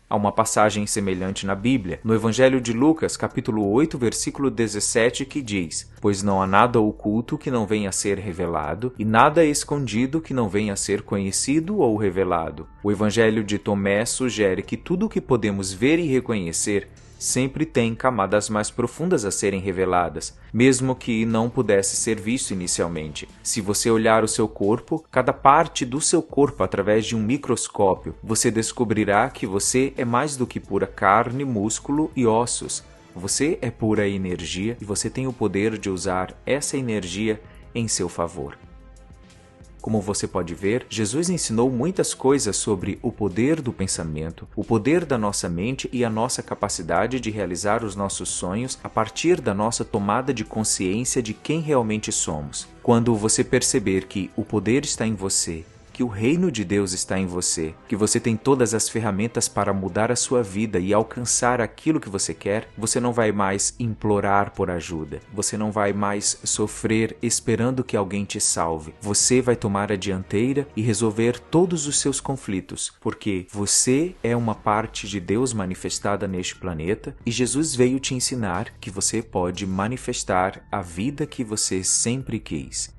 Há uma passagem semelhante na Bíblia, no Evangelho de Lucas, capítulo 8, versículo 17, que diz: pois não há nada oculto que não venha a ser revelado, e nada escondido que não venha a ser conhecido ou revelado. O Evangelho de Tomé sugere que tudo o que podemos ver e reconhecer sempre tem camadas mais profundas a serem reveladas, mesmo que não pudesse ser visto inicialmente. Se você olhar o seu corpo, cada parte do seu corpo através de um microscópio, você descobrirá que você é mais do que pura carne, músculo e ossos. Você é pura energia e você tem o poder de usar essa energia em seu favor. Como você pode ver, Jesus ensinou muitas coisas sobre o poder do pensamento, o poder da nossa mente e a nossa capacidade de realizar os nossos sonhos a partir da nossa tomada de consciência de quem realmente somos. Quando você perceber que o poder está em você, que o reino de Deus está em você, que você tem todas as ferramentas para mudar a sua vida e alcançar aquilo que você quer, você não vai mais implorar por ajuda, você não vai mais sofrer esperando que alguém te salve. Você vai tomar a dianteira e resolver todos os seus conflitos, porque você é uma parte de Deus manifestada neste planeta e Jesus veio te ensinar que você pode manifestar a vida que você sempre quis.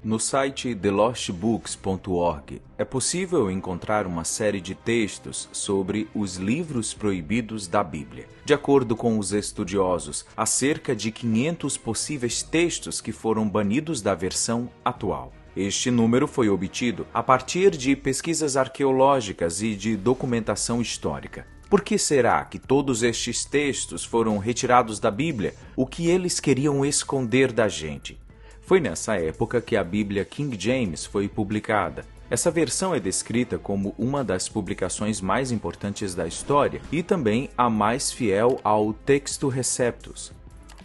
No site thelostbooks.org é possível encontrar uma série de textos sobre os livros proibidos da Bíblia. De acordo com os estudiosos, há cerca de 500 possíveis textos que foram banidos da versão atual. Este número foi obtido a partir de pesquisas arqueológicas e de documentação histórica. Por que será que todos estes textos foram retirados da Bíblia? O que eles queriam esconder da gente? Foi nessa época que a Bíblia King James foi publicada. Essa versão é descrita como uma das publicações mais importantes da história e também a mais fiel ao Textus Receptus.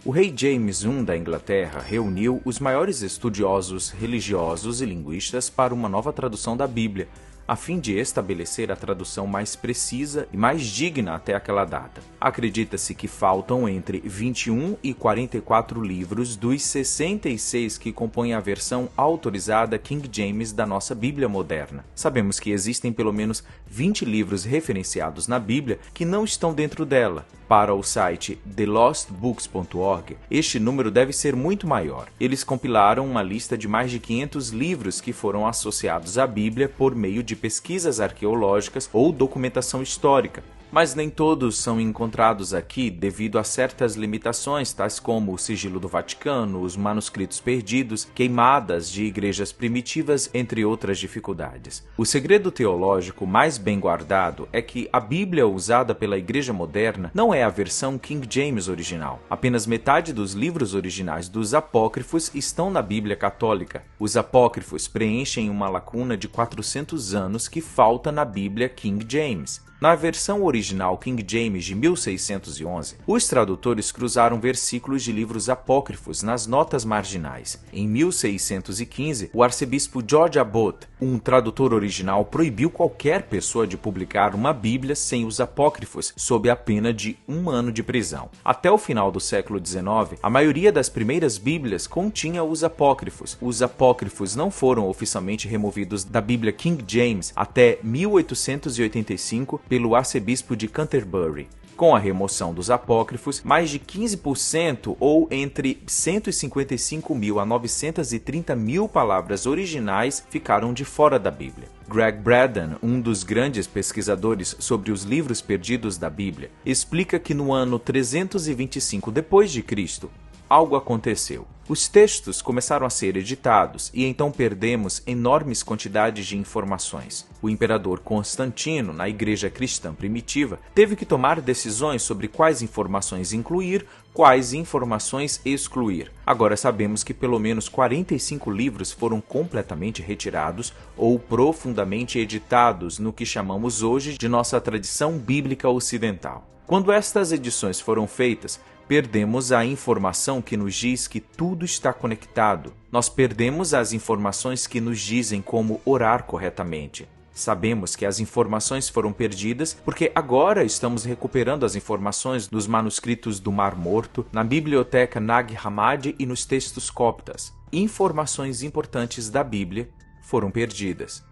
O rei James I da Inglaterra reuniu os maiores estudiosos religiosos e linguistas para uma nova tradução da Bíblia, a fim de estabelecer a tradução mais precisa e mais digna até aquela data. Acredita-se que faltam entre 21 e 44 livros dos 66 que compõem a versão autorizada King James da nossa Bíblia moderna. Sabemos que existem pelo menos 20 livros referenciados na Bíblia que não estão dentro dela. Para o site thelostbooks.org, este número deve ser muito maior. Eles compilaram uma lista de mais de 500 livros que foram associados à Bíblia por meio de pesquisas arqueológicas ou documentação histórica. Mas nem todos são encontrados aqui devido a certas limitações, tais como o sigilo do Vaticano, os manuscritos perdidos, queimadas de igrejas primitivas, entre outras dificuldades. O segredo teológico mais bem guardado é que a Bíblia usada pela Igreja moderna não é a versão King James original. Apenas metade dos livros originais dos apócrifos estão na Bíblia católica. Os apócrifos preenchem uma lacuna de 400 anos que falta na Bíblia King James. Na versão original King James de 1611, os tradutores cruzaram versículos de livros apócrifos nas notas marginais. Em 1615, o arcebispo George Abbot, um tradutor original, proibiu qualquer pessoa de publicar uma Bíblia sem os apócrifos, sob a pena de 1 ano de prisão. Até o final do século XIX, a maioria das primeiras Bíblias continha os apócrifos. Os apócrifos não foram oficialmente removidos da Bíblia King James até 1885, pelo arcebispo de Canterbury. Com a remoção dos apócrifos, mais de 15% ou entre 155 mil a 930 mil palavras originais ficaram de fora da Bíblia. Greg Braden, um dos grandes pesquisadores sobre os livros perdidos da Bíblia, explica que no ano 325 d.C., algo aconteceu. Os textos começaram a ser editados e então perdemos enormes quantidades de informações. O imperador Constantino, na igreja cristã primitiva, teve que tomar decisões sobre quais informações incluir, quais informações excluir. Agora sabemos que pelo menos 45 livros foram completamente retirados ou profundamente editados no que chamamos hoje de nossa tradição bíblica ocidental. Quando estas edições foram feitas, perdemos a informação que nos diz que tudo está conectado. Nós perdemos as informações que nos dizem como orar corretamente. Sabemos que as informações foram perdidas porque agora estamos recuperando as informações nos manuscritos do Mar Morto, na biblioteca Nag Hammadi e nos textos coptas. Informações importantes da Bíblia foram perdidas.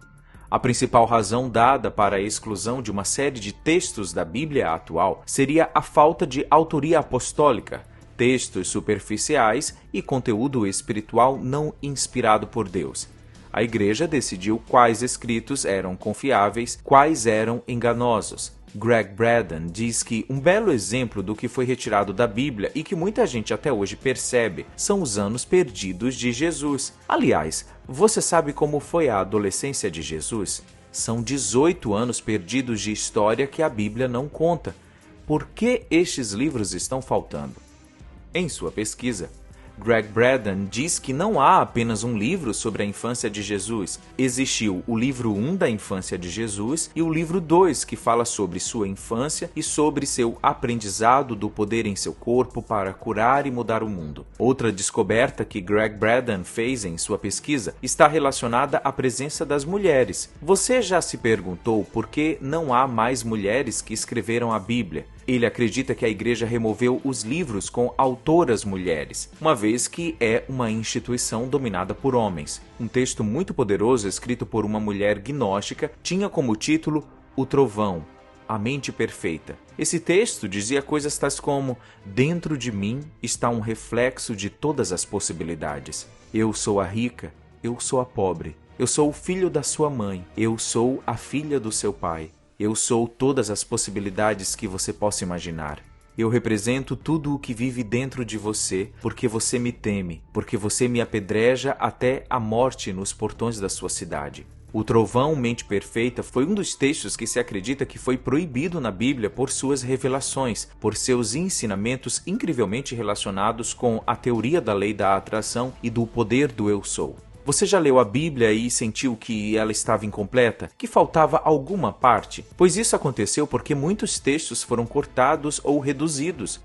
A principal razão dada para a exclusão de uma série de textos da Bíblia atual seria a falta de autoria apostólica, textos superficiais e conteúdo espiritual não inspirado por Deus. A Igreja decidiu quais escritos eram confiáveis, quais eram enganosos. Greg Braden diz que um belo exemplo do que foi retirado da Bíblia e que muita gente até hoje percebe são os anos perdidos de Jesus. Aliás, você sabe como foi a adolescência de Jesus? São 18 anos perdidos de história que a Bíblia não conta. Por que estes livros estão faltando? Em sua pesquisa, Greg Braden diz que não há apenas um livro sobre a infância de Jesus. Existiu o livro 1 da infância de Jesus e o livro 2, que fala sobre sua infância e sobre seu aprendizado do poder em seu corpo para curar e mudar o mundo. Outra descoberta que Greg Braden fez em sua pesquisa está relacionada à presença das mulheres. Você já se perguntou por que não há mais mulheres que escreveram a Bíblia? Ele acredita que a Igreja removeu os livros com autoras mulheres, uma vez que é uma instituição dominada por homens. Um texto muito poderoso escrito por uma mulher gnóstica tinha como título O Trovão, a Mente Perfeita. Esse texto dizia coisas tais como: dentro de mim está um reflexo de todas as possibilidades. Eu sou a rica, eu sou a pobre, eu sou o filho da sua mãe, eu sou a filha do seu pai. Eu sou todas as possibilidades que você possa imaginar. Eu represento tudo o que vive dentro de você, porque você me teme, porque você me apedreja até a morte nos portões da sua cidade. O Trovão, Mente Perfeita, foi um dos textos que se acredita que foi proibido na Bíblia por suas revelações, por seus ensinamentos incrivelmente relacionados com a teoria da lei da atração e do poder do eu sou. Você já leu a Bíblia e sentiu que ela estava incompleta? Que faltava alguma parte? Pois isso aconteceu porque muitos textos foram cortados ou reduzidos.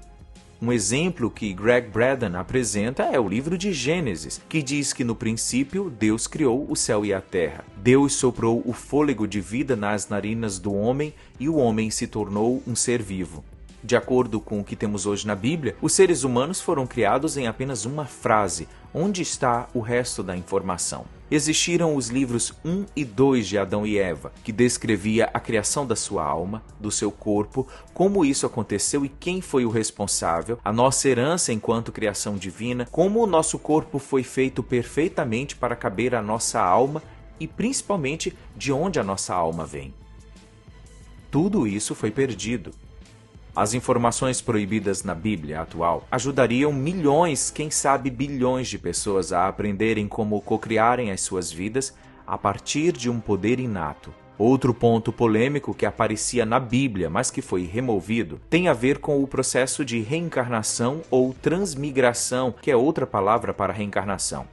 Um exemplo que Greg Braden apresenta é o livro de Gênesis, que diz que no princípio Deus criou o céu e a terra. Deus soprou o fôlego de vida nas narinas do homem e o homem se tornou um ser vivo. De acordo com o que temos hoje na Bíblia, os seres humanos foram criados em apenas uma frase. Onde está o resto da informação? Existiram os livros 1 e 2 de Adão e Eva, que descrevia a criação da sua alma, do seu corpo, como isso aconteceu e quem foi o responsável, a nossa herança enquanto criação divina, como o nosso corpo foi feito perfeitamente para caber a nossa alma e principalmente de onde a nossa alma vem. Tudo isso foi perdido. As informações proibidas na Bíblia atual ajudariam milhões, quem sabe bilhões de pessoas a aprenderem como cocriarem as suas vidas a partir de um poder inato. Outro ponto polêmico que aparecia na Bíblia, mas que foi removido, tem a ver com o processo de reencarnação ou transmigração, que é outra palavra para reencarnação.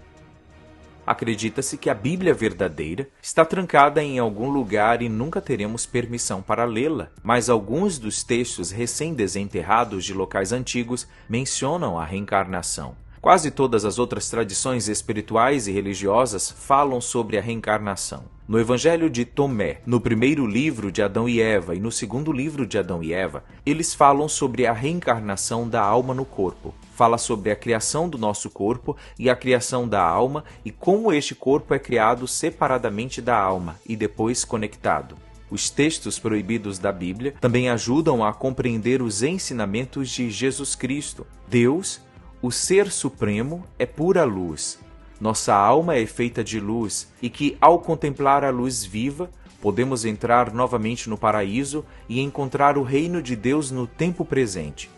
Acredita-se que a Bíblia verdadeira está trancada em algum lugar e nunca teremos permissão para lê-la, mas alguns dos textos recém-desenterrados de locais antigos mencionam a reencarnação. Quase todas as outras tradições espirituais e religiosas falam sobre a reencarnação. No Evangelho de Tomé, no primeiro livro de Adão e Eva e no segundo livro de Adão e Eva, eles falam sobre a reencarnação da alma no corpo. Fala sobre a criação do nosso corpo e a criação da alma e como este corpo é criado separadamente da alma e depois conectado. Os textos proibidos da Bíblia também ajudam a compreender os ensinamentos de Jesus Cristo. Deus, o Ser Supremo, é pura luz. Nossa alma é feita de luz e que, ao contemplar a luz viva, podemos entrar novamente no paraíso e encontrar o reino de Deus no tempo presente.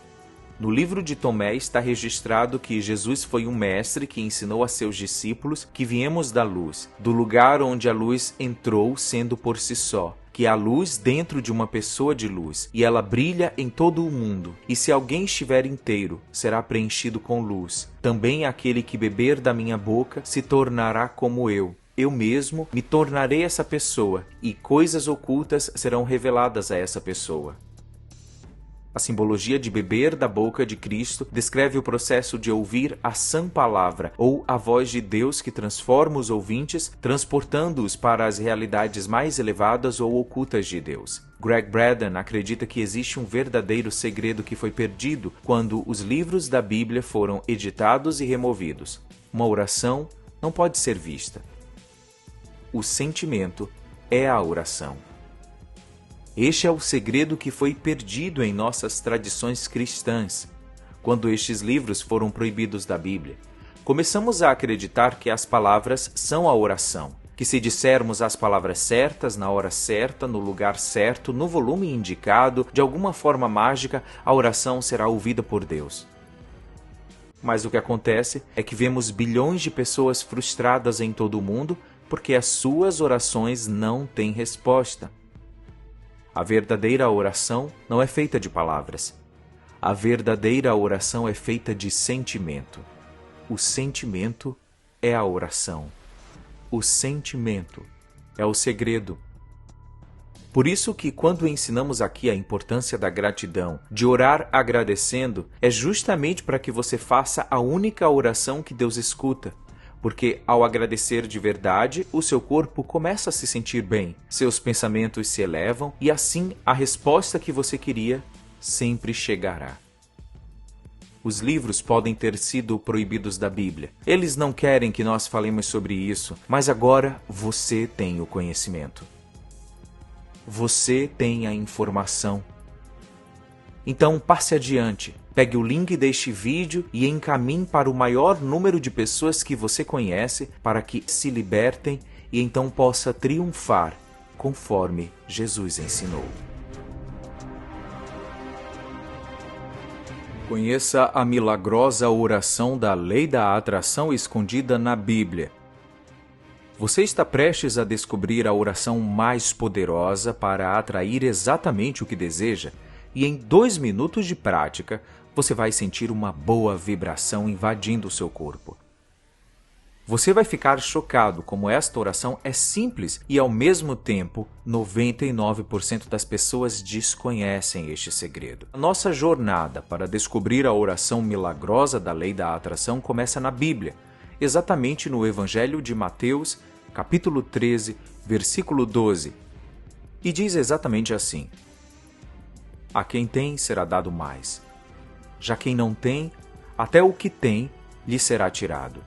No livro de Tomé está registrado que Jesus foi um mestre que ensinou a seus discípulos que viemos da luz, do lugar onde a luz entrou sendo por si só, que há luz dentro de uma pessoa de luz, e ela brilha em todo o mundo. E se alguém estiver inteiro, será preenchido com luz. Também aquele que beber da minha boca se tornará como eu. Eu mesmo me tornarei essa pessoa, e coisas ocultas serão reveladas a essa pessoa. A simbologia de beber da boca de Cristo descreve o processo de ouvir a sã palavra, ou a voz de Deus que transforma os ouvintes, transportando-os para as realidades mais elevadas ou ocultas de Deus. Greg Braden acredita que existe um verdadeiro segredo que foi perdido quando os livros da Bíblia foram editados e removidos. Uma oração não pode ser vista. O sentimento é a oração. Este é o segredo que foi perdido em nossas tradições cristãs. Quando estes livros foram proibidos da Bíblia, começamos a acreditar que as palavras são a oração, que se dissermos as palavras certas, na hora certa, no lugar certo, no volume indicado, de alguma forma mágica, a oração será ouvida por Deus. Mas o que acontece é que vemos bilhões de pessoas frustradas em todo o mundo porque as suas orações não têm resposta. A verdadeira oração não é feita de palavras. A verdadeira oração é feita de sentimento. O sentimento é a oração. O sentimento é o segredo. Por isso que quando ensinamos aqui a importância da gratidão, de orar agradecendo, é justamente para que você faça a única oração que Deus escuta. Porque ao agradecer de verdade, o seu corpo começa a se sentir bem, seus pensamentos se elevam e assim a resposta que você queria sempre chegará. Os livros podem ter sido proibidos da Bíblia. Eles não querem que nós falemos sobre isso, mas agora você tem o conhecimento. Você tem a informação. Então passe adiante. Pegue o link deste vídeo e encaminhe para o maior número de pessoas que você conhece para que se libertem e então possa triunfar conforme Jesus ensinou. Conheça a milagrosa oração da lei da atração escondida na Bíblia. Você está prestes a descobrir a oração mais poderosa para atrair exatamente o que deseja, e em 2 minutos de prática, você vai sentir uma boa vibração invadindo o seu corpo. Você vai ficar chocado como esta oração é simples e, ao mesmo tempo, 99% das pessoas desconhecem este segredo. A nossa jornada para descobrir a oração milagrosa da lei da atração começa na Bíblia, exatamente no Evangelho de Mateus, capítulo 13, versículo 12. E diz exatamente assim: A quem tem será dado mais. Já quem não tem, até o que tem lhe será tirado.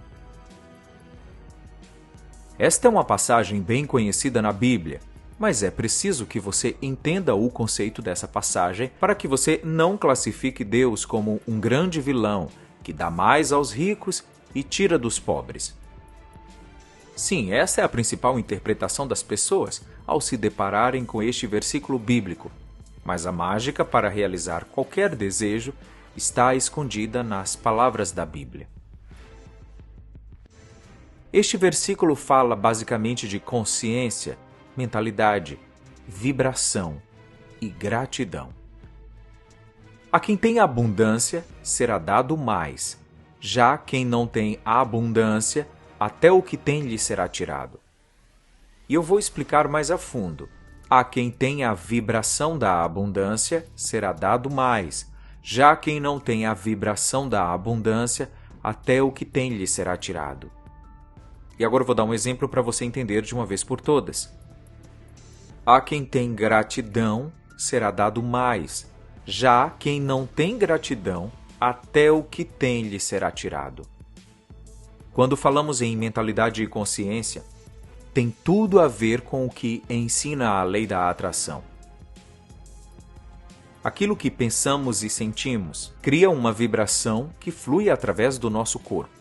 Esta é uma passagem bem conhecida na Bíblia, mas é preciso que você entenda o conceito dessa passagem para que você não classifique Deus como um grande vilão que dá mais aos ricos e tira dos pobres. Sim, essa é a principal interpretação das pessoas ao se depararem com este versículo bíblico, mas a mágica para realizar qualquer desejo está escondida nas palavras da Bíblia. Este versículo fala basicamente de consciência, mentalidade, vibração e gratidão. A quem tem abundância será dado mais, já quem não tem abundância, até o que tem lhe será tirado. E eu vou explicar mais a fundo. A quem tem a vibração da abundância será dado mais, já quem não tem a vibração da abundância, até o que tem lhe será tirado. E agora eu vou dar um exemplo para você entender de uma vez por todas. A quem tem gratidão será dado mais, já quem não tem gratidão, até o que tem lhe será tirado. Quando falamos em mentalidade e consciência, tem tudo a ver com o que ensina a lei da atração. Aquilo que pensamos e sentimos cria uma vibração que flui através do nosso corpo.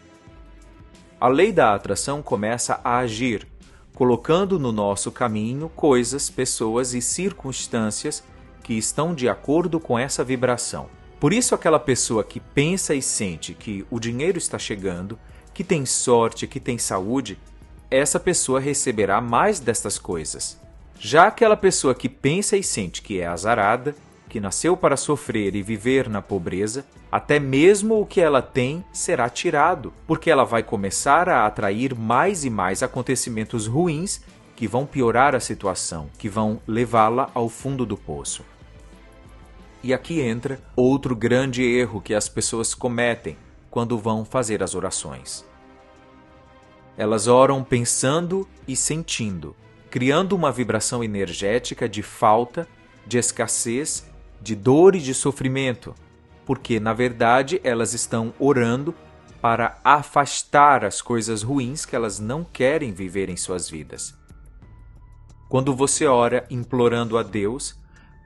A lei da atração começa a agir, colocando no nosso caminho coisas, pessoas e circunstâncias que estão de acordo com essa vibração. Por isso, aquela pessoa que pensa e sente que o dinheiro está chegando, que tem sorte, que tem saúde, essa pessoa receberá mais destas coisas. Já aquela pessoa que pensa e sente que é azarada, que nasceu para sofrer e viver na pobreza, até mesmo o que ela tem será tirado, porque ela vai começar a atrair mais e mais acontecimentos ruins que vão piorar a situação, que vão levá-la ao fundo do poço. E aqui entra outro grande erro que as pessoas cometem quando vão fazer as orações. Elas oram pensando e sentindo, criando uma vibração energética de falta, de escassez, de dor e de sofrimento, porque, na verdade, elas estão orando para afastar as coisas ruins que elas não querem viver em suas vidas. Quando você ora implorando a Deus,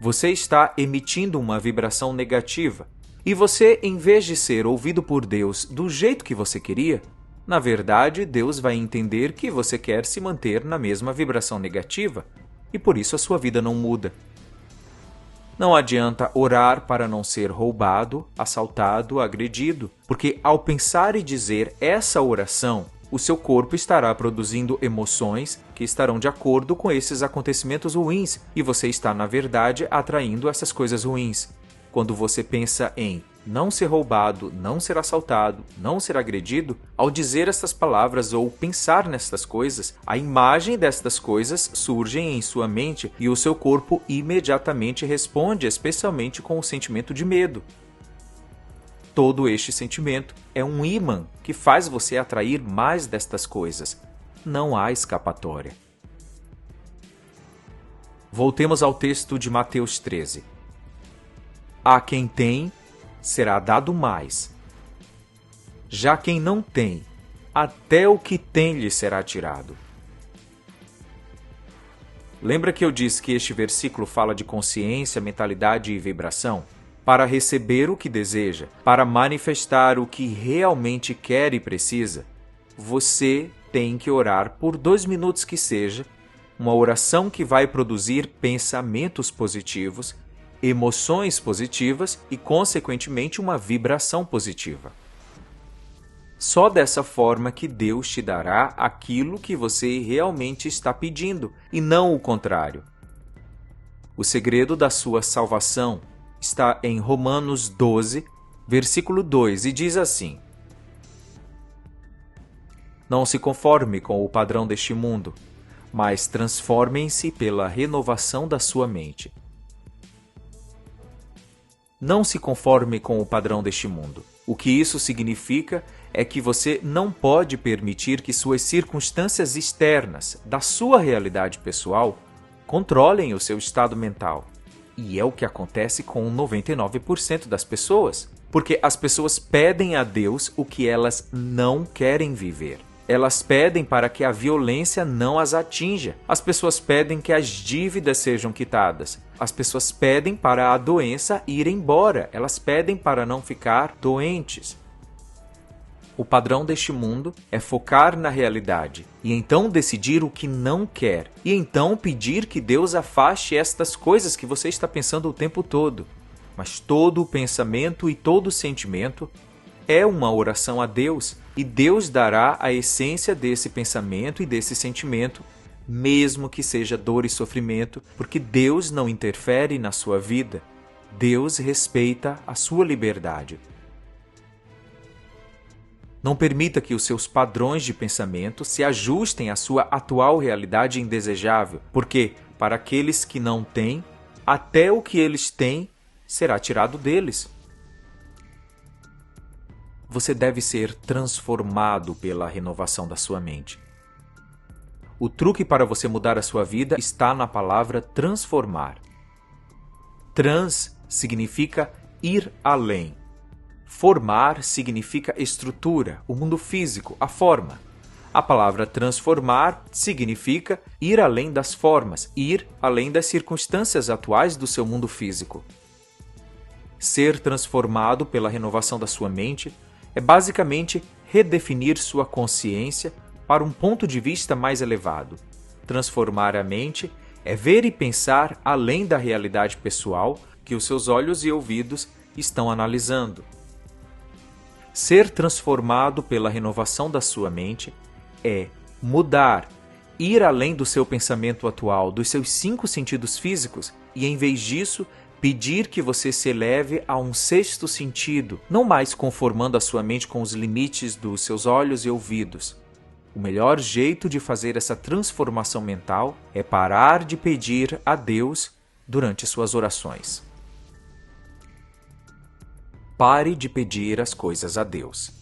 você está emitindo uma vibração negativa, e você, em vez de ser ouvido por Deus do jeito que você queria, na verdade, Deus vai entender que você quer se manter na mesma vibração negativa, e por isso a sua vida não muda. Não adianta orar para não ser roubado, assaltado, agredido, porque ao pensar e dizer essa oração, o seu corpo estará produzindo emoções que estarão de acordo com esses acontecimentos ruins e você está, na verdade, atraindo essas coisas ruins. Quando você pensa em não ser roubado, não ser assaltado, não ser agredido, ao dizer estas palavras ou pensar nestas coisas, a imagem destas coisas surge em sua mente e o seu corpo imediatamente responde, especialmente com o sentimento de medo. Todo este sentimento é um ímã que faz você atrair mais destas coisas. Não há escapatória. Voltemos ao texto de Mateus 13. A quem tem, será dado mais. Já quem não tem, até o que tem lhe será tirado. Lembra que eu disse que este versículo fala de consciência, mentalidade e vibração? Para receber o que deseja, para manifestar o que realmente quer e precisa, você tem que orar por 2 minutos que seja, uma oração que vai produzir pensamentos positivos, emoções positivas e, consequentemente, uma vibração positiva. Só dessa forma que Deus te dará aquilo que você realmente está pedindo, e não o contrário. O segredo da sua salvação está em Romanos 12, versículo 2, e diz assim: Não se conforme com o padrão deste mundo, mas transformem-se pela renovação da sua mente. Não se conforme com o padrão deste mundo. O que isso significa é que você não pode permitir que suas circunstâncias externas da sua realidade pessoal controlem o seu estado mental. E é o que acontece com 99% das pessoas, porque as pessoas pedem a Deus o que elas não querem viver. Elas pedem para que a violência não as atinja. As pessoas pedem que as dívidas sejam quitadas. As pessoas pedem para a doença ir embora. Elas pedem para não ficar doentes. O padrão deste mundo é focar na realidade e então decidir o que não quer. E então pedir que Deus afaste estas coisas que você está pensando o tempo todo. Mas todo o pensamento e todo o sentimento é uma oração a Deus, e Deus dará a essência desse pensamento e desse sentimento, mesmo que seja dor e sofrimento, porque Deus não interfere na sua vida. Deus respeita a sua liberdade. Não permita que os seus padrões de pensamento se ajustem à sua atual realidade indesejável, porque, para aqueles que não têm, até o que eles têm será tirado deles. Você deve ser transformado pela renovação da sua mente. O truque para você mudar a sua vida está na palavra transformar. Trans significa ir além. Formar significa estrutura, o mundo físico, a forma. A palavra transformar significa ir além das formas, ir além das circunstâncias atuais do seu mundo físico. Ser transformado pela renovação da sua mente é basicamente redefinir sua consciência para um ponto de vista mais elevado. Transformar a mente é ver e pensar além da realidade pessoal que os seus olhos e ouvidos estão analisando. Ser transformado pela renovação da sua mente é mudar, ir além do seu pensamento atual, dos seus 5 sentidos físicos e, em vez disso, pedir que você se eleve a um 6º sentido, não mais conformando a sua mente com os limites dos seus olhos e ouvidos. O melhor jeito de fazer essa transformação mental é parar de pedir a Deus durante suas orações. Pare de pedir as coisas a Deus.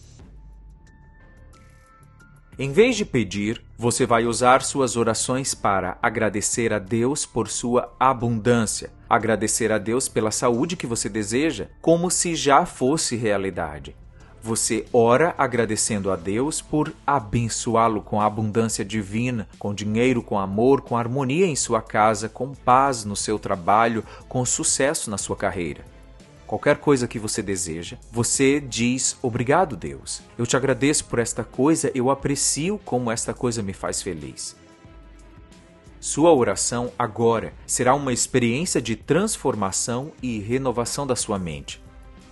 Em vez de pedir, você vai usar suas orações para agradecer a Deus por sua abundância, agradecer a Deus pela saúde que você deseja, como se já fosse realidade. Você ora agradecendo a Deus por abençoá-lo com a abundância divina, com dinheiro, com amor, com harmonia em sua casa, com paz no seu trabalho, com sucesso na sua carreira. Qualquer coisa que você deseja, você diz: obrigado, Deus. Eu te agradeço por esta coisa, eu aprecio como esta coisa me faz feliz. Sua oração agora será uma experiência de transformação e renovação da sua mente.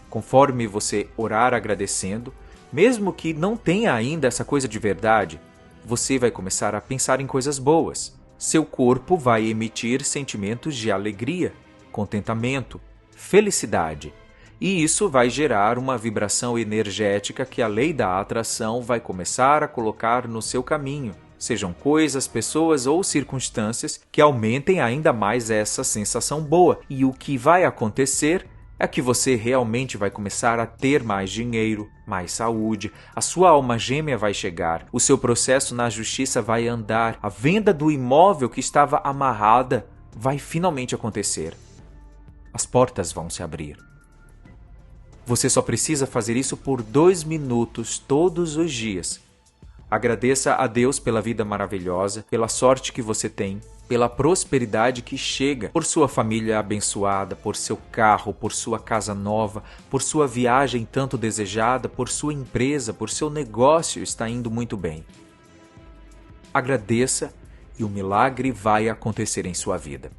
Conforme você orar agradecendo, mesmo que não tenha ainda essa coisa de verdade, você vai começar a pensar em coisas boas. Seu corpo vai emitir sentimentos de alegria, contentamento, felicidade, e isso vai gerar uma vibração energética que a lei da atração vai começar a colocar no seu caminho, sejam coisas, pessoas ou circunstâncias que aumentem ainda mais essa sensação boa, e o que vai acontecer é que você realmente vai começar a ter mais dinheiro, mais saúde, a sua alma gêmea vai chegar, o seu processo na justiça vai andar, a venda do imóvel que estava amarrada vai finalmente acontecer. As portas vão se abrir. Você só precisa fazer isso por 2 minutos todos os dias. Agradeça a Deus pela vida maravilhosa, pela sorte que você tem, pela prosperidade que chega, por sua família abençoada, por seu carro, por sua casa nova, por sua viagem tanto desejada, por sua empresa, por seu negócio está indo muito bem. Agradeça e o milagre vai acontecer em sua vida.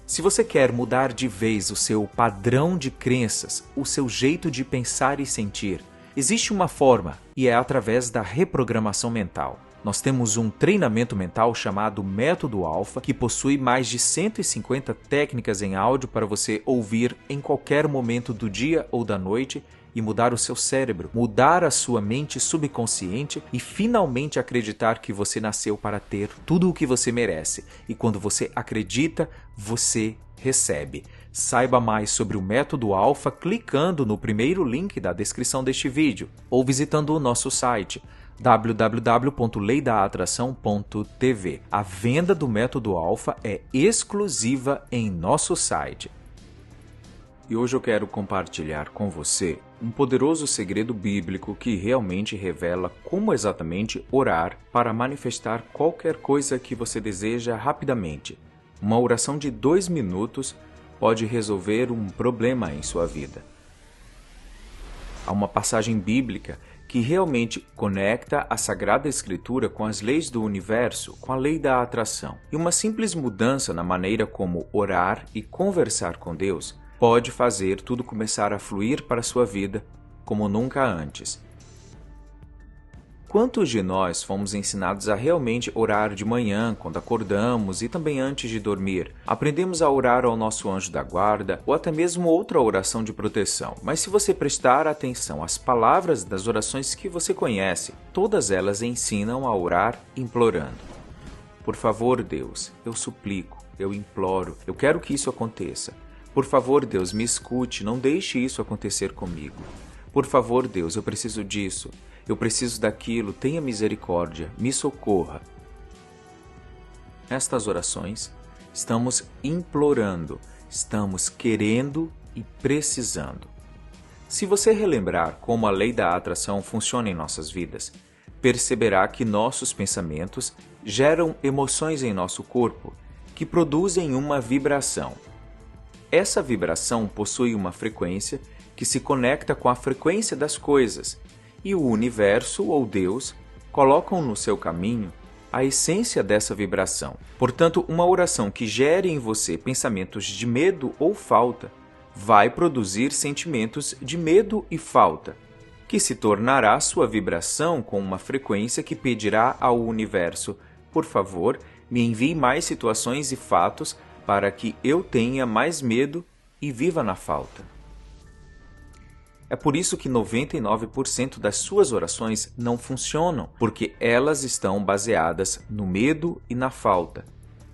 Se você quer mudar de vez o seu padrão de crenças, o seu jeito de pensar e sentir, existe uma forma e é através da reprogramação mental. Nós temos um treinamento mental chamado Método Alpha, que possui mais de 150 técnicas em áudio para você ouvir em qualquer momento do dia ou da noite e mudar o seu cérebro, mudar a sua mente subconsciente e finalmente acreditar que você nasceu para ter tudo o que você merece. E quando você acredita, você recebe. Saiba mais sobre o método Alpha clicando no primeiro link da descrição deste vídeo ou visitando o nosso site www.leidaatração.tv. A venda do método Alpha é exclusiva em nosso site. E hoje eu quero compartilhar com você um poderoso segredo bíblico que realmente revela como exatamente orar para manifestar qualquer coisa que você deseja rapidamente. Uma oração de 2 minutos pode resolver um problema em sua vida. Há uma passagem bíblica que realmente conecta a Sagrada Escritura com as leis do universo, com a lei da atração. E uma simples mudança na maneira como orar e conversar com Deus pode fazer tudo começar a fluir para a sua vida como nunca antes. Quantos de nós fomos ensinados a realmente orar de manhã, quando acordamos e também antes de dormir? Aprendemos a orar ao nosso anjo da guarda ou até mesmo outra oração de proteção. Mas se você prestar atenção às palavras das orações que você conhece, todas elas ensinam a orar implorando. Por favor, Deus, eu suplico, eu imploro, eu quero que isso aconteça. Por favor, Deus, me escute, não deixe isso acontecer comigo. Por favor, Deus, eu preciso disso. Eu preciso daquilo, tenha misericórdia, me socorra. Nestas orações, estamos implorando, estamos querendo e precisando. Se você relembrar como a lei da atração funciona em nossas vidas, perceberá que nossos pensamentos geram emoções em nosso corpo que produzem uma vibração. Essa vibração possui uma frequência que se conecta com a frequência das coisas, e o universo ou Deus colocam no seu caminho a essência dessa vibração. Portanto, uma oração que gere em você pensamentos de medo ou falta vai produzir sentimentos de medo e falta, que se tornará sua vibração com uma frequência que pedirá ao universo: por favor, me envie mais situações e fatos para que eu tenha mais medo e viva na falta. É por isso que 99% das suas orações não funcionam, porque elas estão baseadas no medo e na falta.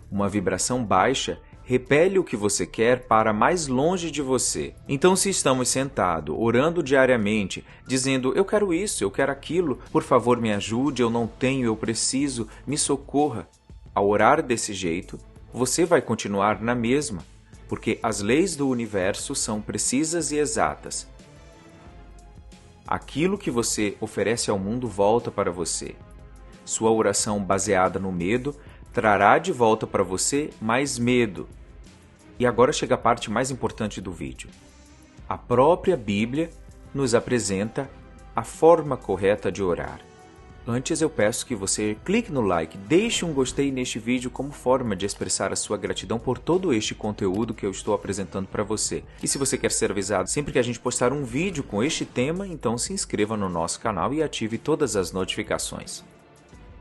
Uma vibração baixa repele o que você quer para mais longe de você. Então, se estamos sentados, orando diariamente, dizendo: eu quero isso, eu quero aquilo, por favor me ajude, eu não tenho, eu preciso, me socorra. Ao orar desse jeito, você vai continuar na mesma, porque as leis do universo são precisas e exatas. Aquilo que você oferece ao mundo volta para você. Sua oração baseada no medo trará de volta para você mais medo. E agora chega a parte mais importante do vídeo. A própria Bíblia nos apresenta a forma correta de orar. Antes eu peço que você clique no like, deixe um gostei neste vídeo como forma de expressar a sua gratidão por todo este conteúdo que eu estou apresentando para você. E se você quer ser avisado sempre que a gente postar um vídeo com este tema, então se inscreva no nosso canal e ative todas as notificações.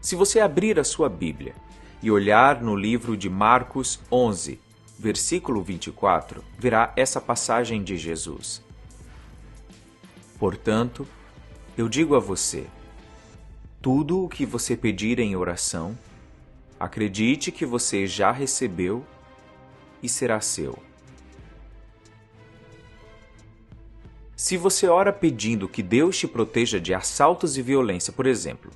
Se você abrir a sua Bíblia e olhar no livro de Marcos 11, versículo 24, verá essa passagem de Jesus. Portanto, eu digo a você: tudo o que você pedir em oração, acredite que você já recebeu e será seu. Se você ora pedindo que Deus te proteja de assaltos e violência, por exemplo,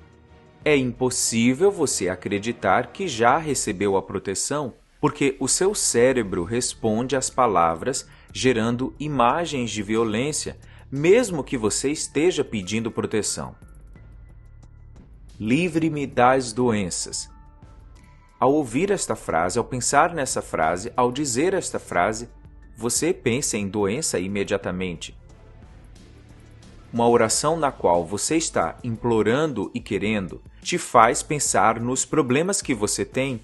é impossível você acreditar que já recebeu a proteção, porque o seu cérebro responde às palavras gerando imagens de violência, mesmo que você esteja pedindo proteção. Livre-me das doenças. Ao ouvir esta frase, ao pensar nessa frase, ao dizer esta frase, você pensa em doença imediatamente. Uma oração na qual você está implorando e querendo te faz pensar nos problemas que você tem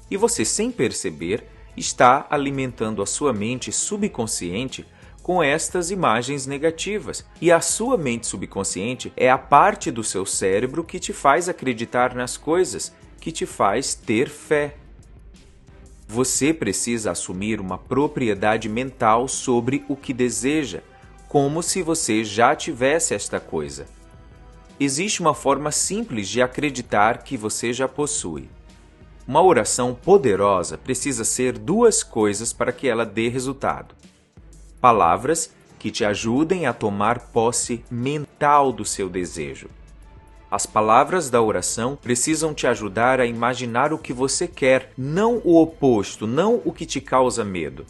e você, sem perceber, está alimentando a sua mente subconsciente com estas imagens negativas. E a sua mente subconsciente é a parte do seu cérebro que te faz acreditar nas coisas, que te faz ter fé. Você precisa assumir uma propriedade mental sobre o que deseja, como se você já tivesse esta coisa. Existe uma forma simples de acreditar que você já possui. Uma oração poderosa precisa ser duas coisas para que ela dê resultado: palavras que te ajudem a tomar posse mental do seu desejo. As palavras da oração precisam te ajudar a imaginar o que você quer, não o oposto, não o que te causa medo.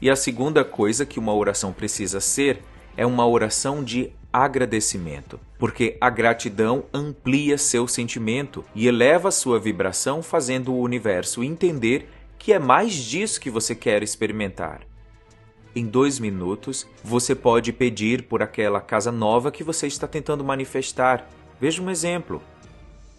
E a segunda coisa que uma oração precisa ser é uma oração de agradecimento, porque a gratidão amplia seu sentimento e eleva sua vibração, fazendo o universo entender que é mais disso que você quer experimentar. Em 2 minutos, você pode pedir por aquela casa nova que você está tentando manifestar. Veja um exemplo.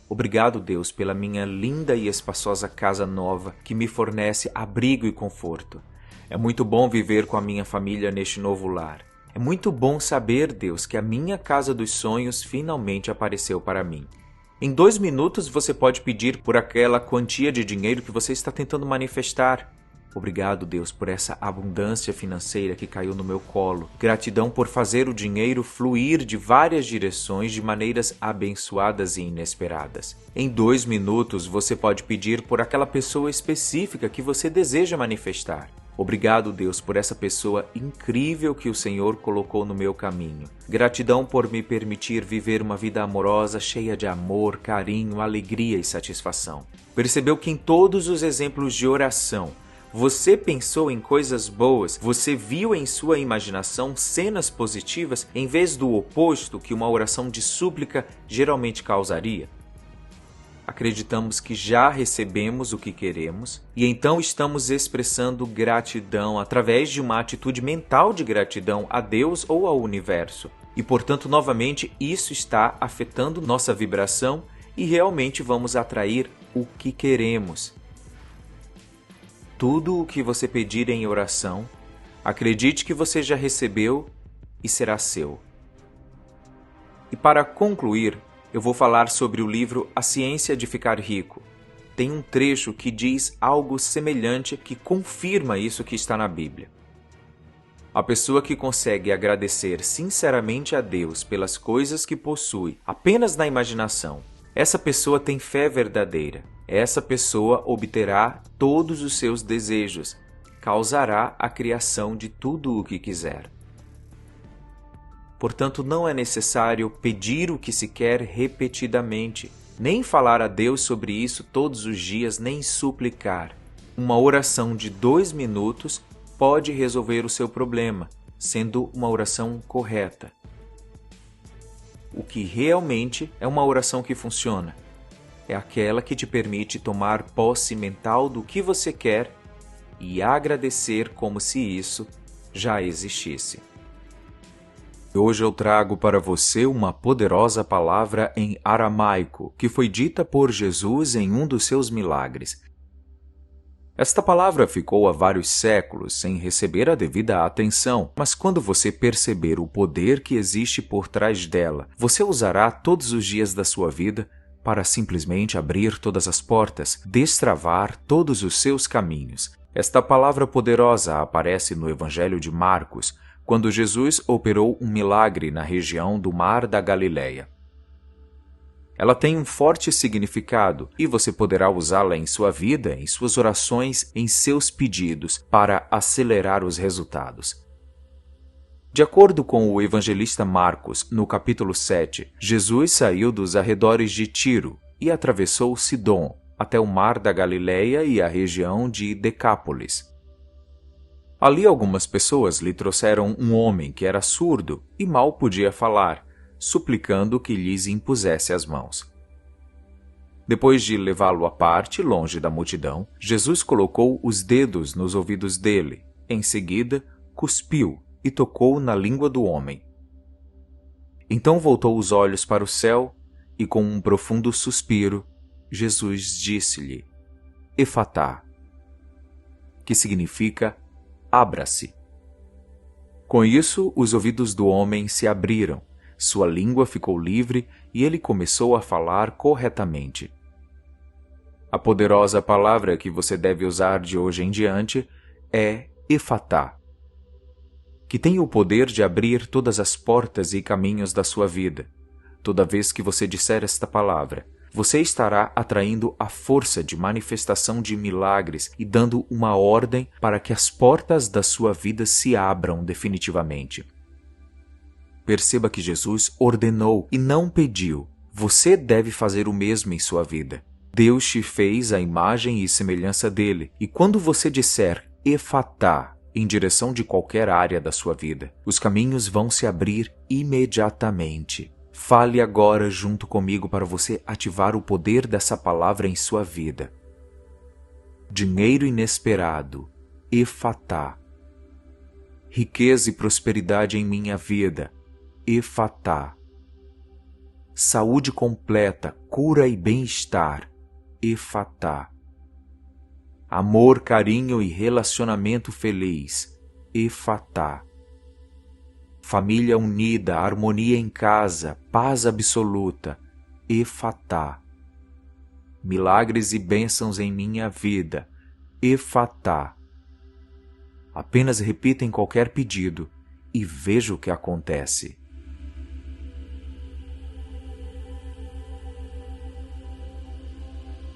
Obrigado, Deus, pela minha linda e espaçosa casa nova que me fornece abrigo e conforto. É muito bom viver com a minha família neste novo lar. É muito bom saber, Deus, que a minha casa dos sonhos finalmente apareceu para mim. Em 2 minutos você pode pedir por aquela quantia de dinheiro que você está tentando manifestar. Obrigado, Deus, por essa abundância financeira que caiu no meu colo. Gratidão por fazer o dinheiro fluir de várias direções de maneiras abençoadas e inesperadas. Em 2 minutos você pode pedir por aquela pessoa específica que você deseja manifestar. Obrigado, Deus, por essa pessoa incrível que o Senhor colocou no meu caminho. Gratidão por me permitir viver uma vida amorosa, cheia de amor, carinho, alegria e satisfação. Percebeu que em todos os exemplos de oração, você pensou em coisas boas, você viu em sua imaginação cenas positivas em vez do oposto que uma oração de súplica geralmente causaria? Acreditamos que já recebemos o que queremos e então estamos expressando gratidão através de uma atitude mental de gratidão a Deus ou ao universo. E, portanto, novamente, isso está afetando nossa vibração e realmente vamos atrair o que queremos. Tudo o que você pedir em oração, acredite que você já recebeu e será seu. E para concluir, eu vou falar sobre o livro A Ciência de Ficar Rico. Tem um trecho que diz algo semelhante que confirma isso que está na Bíblia. A pessoa que consegue agradecer sinceramente a Deus pelas coisas que possui, apenas na imaginação, essa pessoa tem fé verdadeira. Essa pessoa obterá todos os seus desejos, causará a criação de tudo o que quiser. Portanto, não é necessário pedir o que se quer repetidamente, nem falar a Deus sobre isso todos os dias, nem suplicar. Uma oração de 2 minutos pode resolver o seu problema, sendo uma oração correta. O que realmente é uma oração que funciona é aquela que te permite tomar posse mental do que você quer e agradecer como se isso já existisse. Hoje eu trago para você uma poderosa palavra em aramaico que foi dita por Jesus em um dos seus milagres. Esta palavra ficou há vários séculos sem receber a devida atenção, mas quando você perceber o poder que existe por trás dela, você usará todos os dias da sua vida para simplesmente abrir todas as portas, destravar todos os seus caminhos. Esta palavra poderosa aparece no Evangelho de Marcos, quando Jesus operou um milagre na região do Mar da Galileia. Ela tem um forte significado e você poderá usá-la em sua vida, em suas orações, em seus pedidos, para acelerar os resultados. De acordo com o evangelista Marcos, no capítulo 7, Jesus saiu dos arredores de Tiro e atravessou Sidom, até o Mar da Galileia e a região de Decápolis. Ali algumas pessoas lhe trouxeram um homem que era surdo e mal podia falar, suplicando que lhes impusesse as mãos. Depois de levá-lo à parte, longe da multidão, Jesus colocou os dedos nos ouvidos dele. Em seguida, cuspiu e tocou na língua do homem. Então voltou os olhos para o céu e, com um profundo suspiro, Jesus disse-lhe: Efatá, que significa abra-se. Com isso, os ouvidos do homem se abriram, sua língua ficou livre e ele começou a falar corretamente. A poderosa palavra que você deve usar de hoje em diante é Efatá. que tem o poder de abrir todas as portas e caminhos da sua vida. Toda vez que você disser esta palavra, você estará atraindo a força de manifestação de milagres e dando uma ordem para que as portas da sua vida se abram definitivamente. Perceba que Jesus ordenou e não pediu. Você deve fazer o mesmo em sua vida. Deus te fez a imagem e semelhança dele, e quando você disser Efatá em direção de qualquer área da sua vida, os caminhos vão se abrir imediatamente. Fale agora junto comigo para você ativar o poder dessa palavra em sua vida. Dinheiro inesperado, Efatá. Riqueza e prosperidade em minha vida, Efatá. Saúde completa, cura e bem-estar, Efatá. Amor, carinho e relacionamento feliz, Efatá. Família unida, harmonia em casa, paz absoluta, Efatá. Milagres e bênçãos em minha vida, Efatá. Apenas repita em qualquer pedido e veja o que acontece.